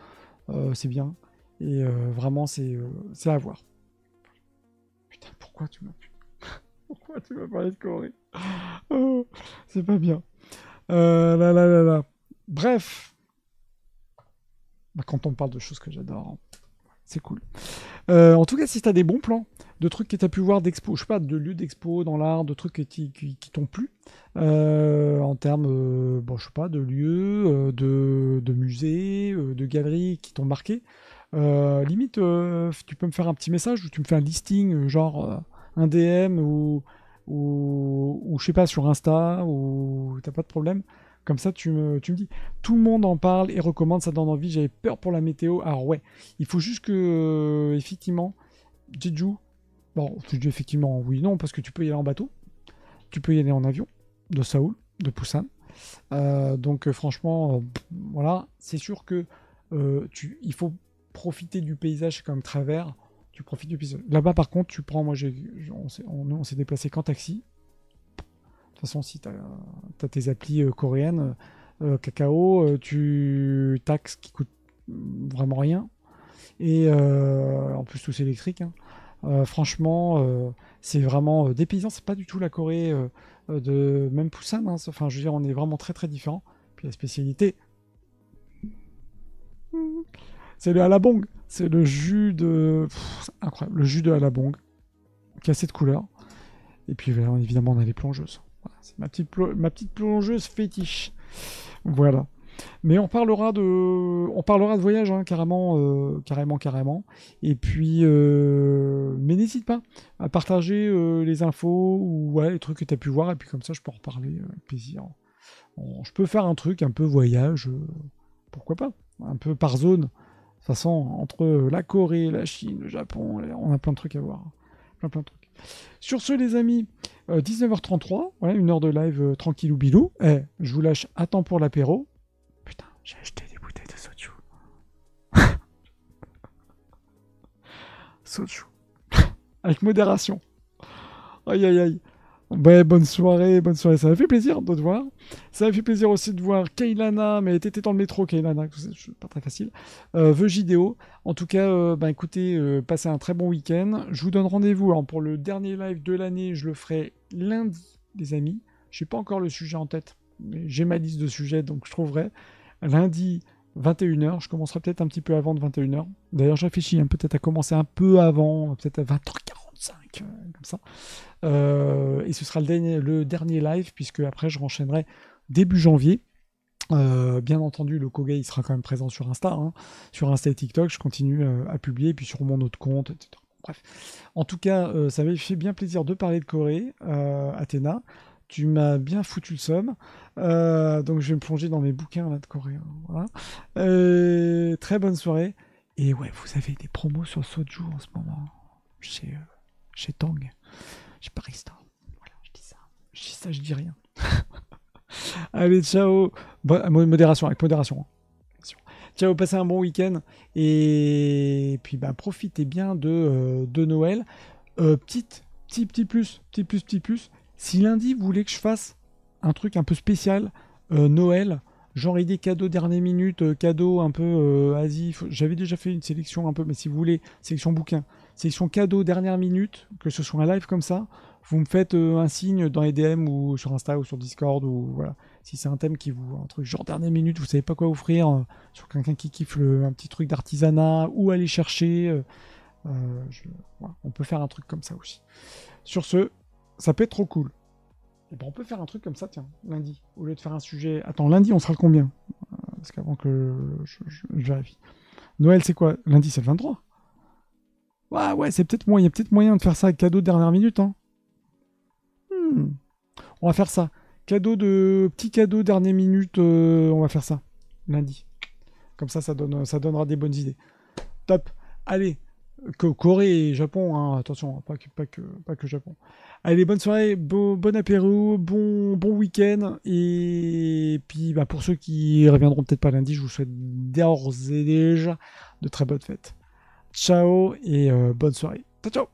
c'est bien. Et vraiment, c'est à voir. Putain, pourquoi tu m'as parlé de Corée? Oh, c'est pas bien. Là, là, là, là. Bref, bah, quand on parle de choses que j'adore, hein, c'est cool. En tout cas, si tu as des bons plans, de trucs que tu as pu voir d'expo, je sais pas, de lieux d'expo dans l'art, de trucs qui t'ont plu, en termes, bon, je sais pas, de lieux, de musées, de galeries qui t'ont marqué, limite, tu peux me faire un petit message ou tu me fais un listing, genre un DM ou je sais pas, sur Insta, ou t'as pas de problème. Comme ça, tu me dis. Tout le monde en parle et recommande, ça donne envie. J'avais peur pour la météo. Alors ouais, il faut juste que, effectivement, Jeju, bon, je dis effectivement oui, non, parce que tu peux y aller en bateau, tu peux y aller en avion, de Séoul, de Busan. Donc franchement, voilà, c'est sûr que il faut profiter du paysage, c'est comme travers, tu profites du paysage. Là-bas, par contre, tu prends, moi, on s'est déplacé qu'en taxi. De toute façon, si tu as tes applis coréennes, Kakao, tu taxes qui coûte vraiment rien. Et en plus, tout c'est électrique, hein. Franchement, c'est vraiment des paysans, c'est pas du tout la Corée de même Busan, hein. Enfin, je veux dire, on est vraiment très très différents. Puis la spécialité, c'est le halabong. C'est le jus de. C'est incroyable, le jus de halabong, qui a cette couleur. Et puis évidemment, on a les plongeuses. Voilà, c'est ma petite plongeuse fétiche. Voilà. Mais on parlera de voyage, hein, carrément, carrément. Et puis, mais n'hésite pas à partager les infos ou ouais, les trucs que tu as pu voir. Et puis comme ça, je peux en reparler avec plaisir. Je peux faire un truc un peu voyage, pourquoi pas, un peu par zone. De toute façon, entre la Corée, la Chine, le Japon, on a plein de trucs à voir. Plein de trucs. Sur ce, les amis, 19h33, ouais, une heure de live tranquillou bilou. Je vous lâche à temps pour l'apéro. Putain, j'ai acheté des bouteilles de soju. Soju. Avec modération. Aïe, aïe, aïe. Ouais, bonne soirée. Ça m'a fait plaisir de te voir. Ça m'a fait plaisir aussi de voir Keilana, mais t'étais dans le métro, Keilana, c'est pas très facile. Vegideo. En tout cas, bah, écoutez, passez un très bon week-end. Je vous donne rendez-vous alors, pour le dernier live de l'année. Je le ferai lundi, les amis. Je n'ai pas encore le sujet en tête, mais j'ai ma liste de sujets, donc je trouverai. Lundi, 21h. Je commencerai peut-être un petit peu avant de 21h. D'ailleurs, je réfléchis peut-être à commencer un peu avant, peut-être à 20h45, comme ça. Et ce sera le dernier live, puisque après, je renchaînerai début janvier. Bien entendu, le Kogai il sera quand même présent sur Insta, hein. Sur Insta et TikTok, je continue à publier, puis sur mon autre compte, etc. Bref. En tout cas, ça m'a fait bien plaisir de parler de Corée, Athéna. Tu m'as bien foutu le seum. Donc je vais me plonger dans mes bouquins là, de Corée, hein. Voilà. Très bonne soirée. Et ouais, vous avez des promos sur Soju en ce moment, chez Tang, chez Barista. Voilà, je dis ça. Je dis rien. Allez, ciao. Modération, avec modération, hein. Ciao, passez un bon week-end. Et puis, bah, profitez bien de Noël. Petit plus. Si lundi, vous voulez que je fasse un truc un peu spécial, Noël, genre idée cadeau dernière minute, cadeau un peu Asie. J'avais déjà fait une sélection un peu, mais si vous voulez, sélection bouquin, sélection cadeau dernière minute, que ce soit un live comme ça, vous me faites un signe dans les DM ou sur Insta ou sur Discord ou voilà. Si c'est un thème qui vous, un truc genre dernière minute, vous savez pas quoi offrir, sur quelqu'un qui kiffe un petit truc d'artisanat ou aller chercher, voilà, on peut faire un truc comme ça aussi. Sur ce, ça peut être trop cool. Et ben on peut faire un truc comme ça, tiens, lundi, au lieu de faire un sujet. Attends, lundi, on sera le combien? Parce qu'avant que je vérifie. Noël, c'est quoi? Lundi, c'est le 23. Ouais, c'est peut-être moyen. Il y a peut-être moyen de faire ça avec cadeau de dernière minute, hein. On va faire ça. Petit cadeau dernière minute, on va faire ça. Lundi. Comme ça donnera des bonnes idées. Top. Allez, Corée et Japon, hein, attention, hein, pas que Japon. Allez, bonne soirée, bon apéro, bon week-end. Et puis bah, pour ceux qui reviendront peut-être pas lundi, je vous souhaite d'ores et déjà de très bonnes fêtes. Ciao et bonne soirée. Ciao, ciao.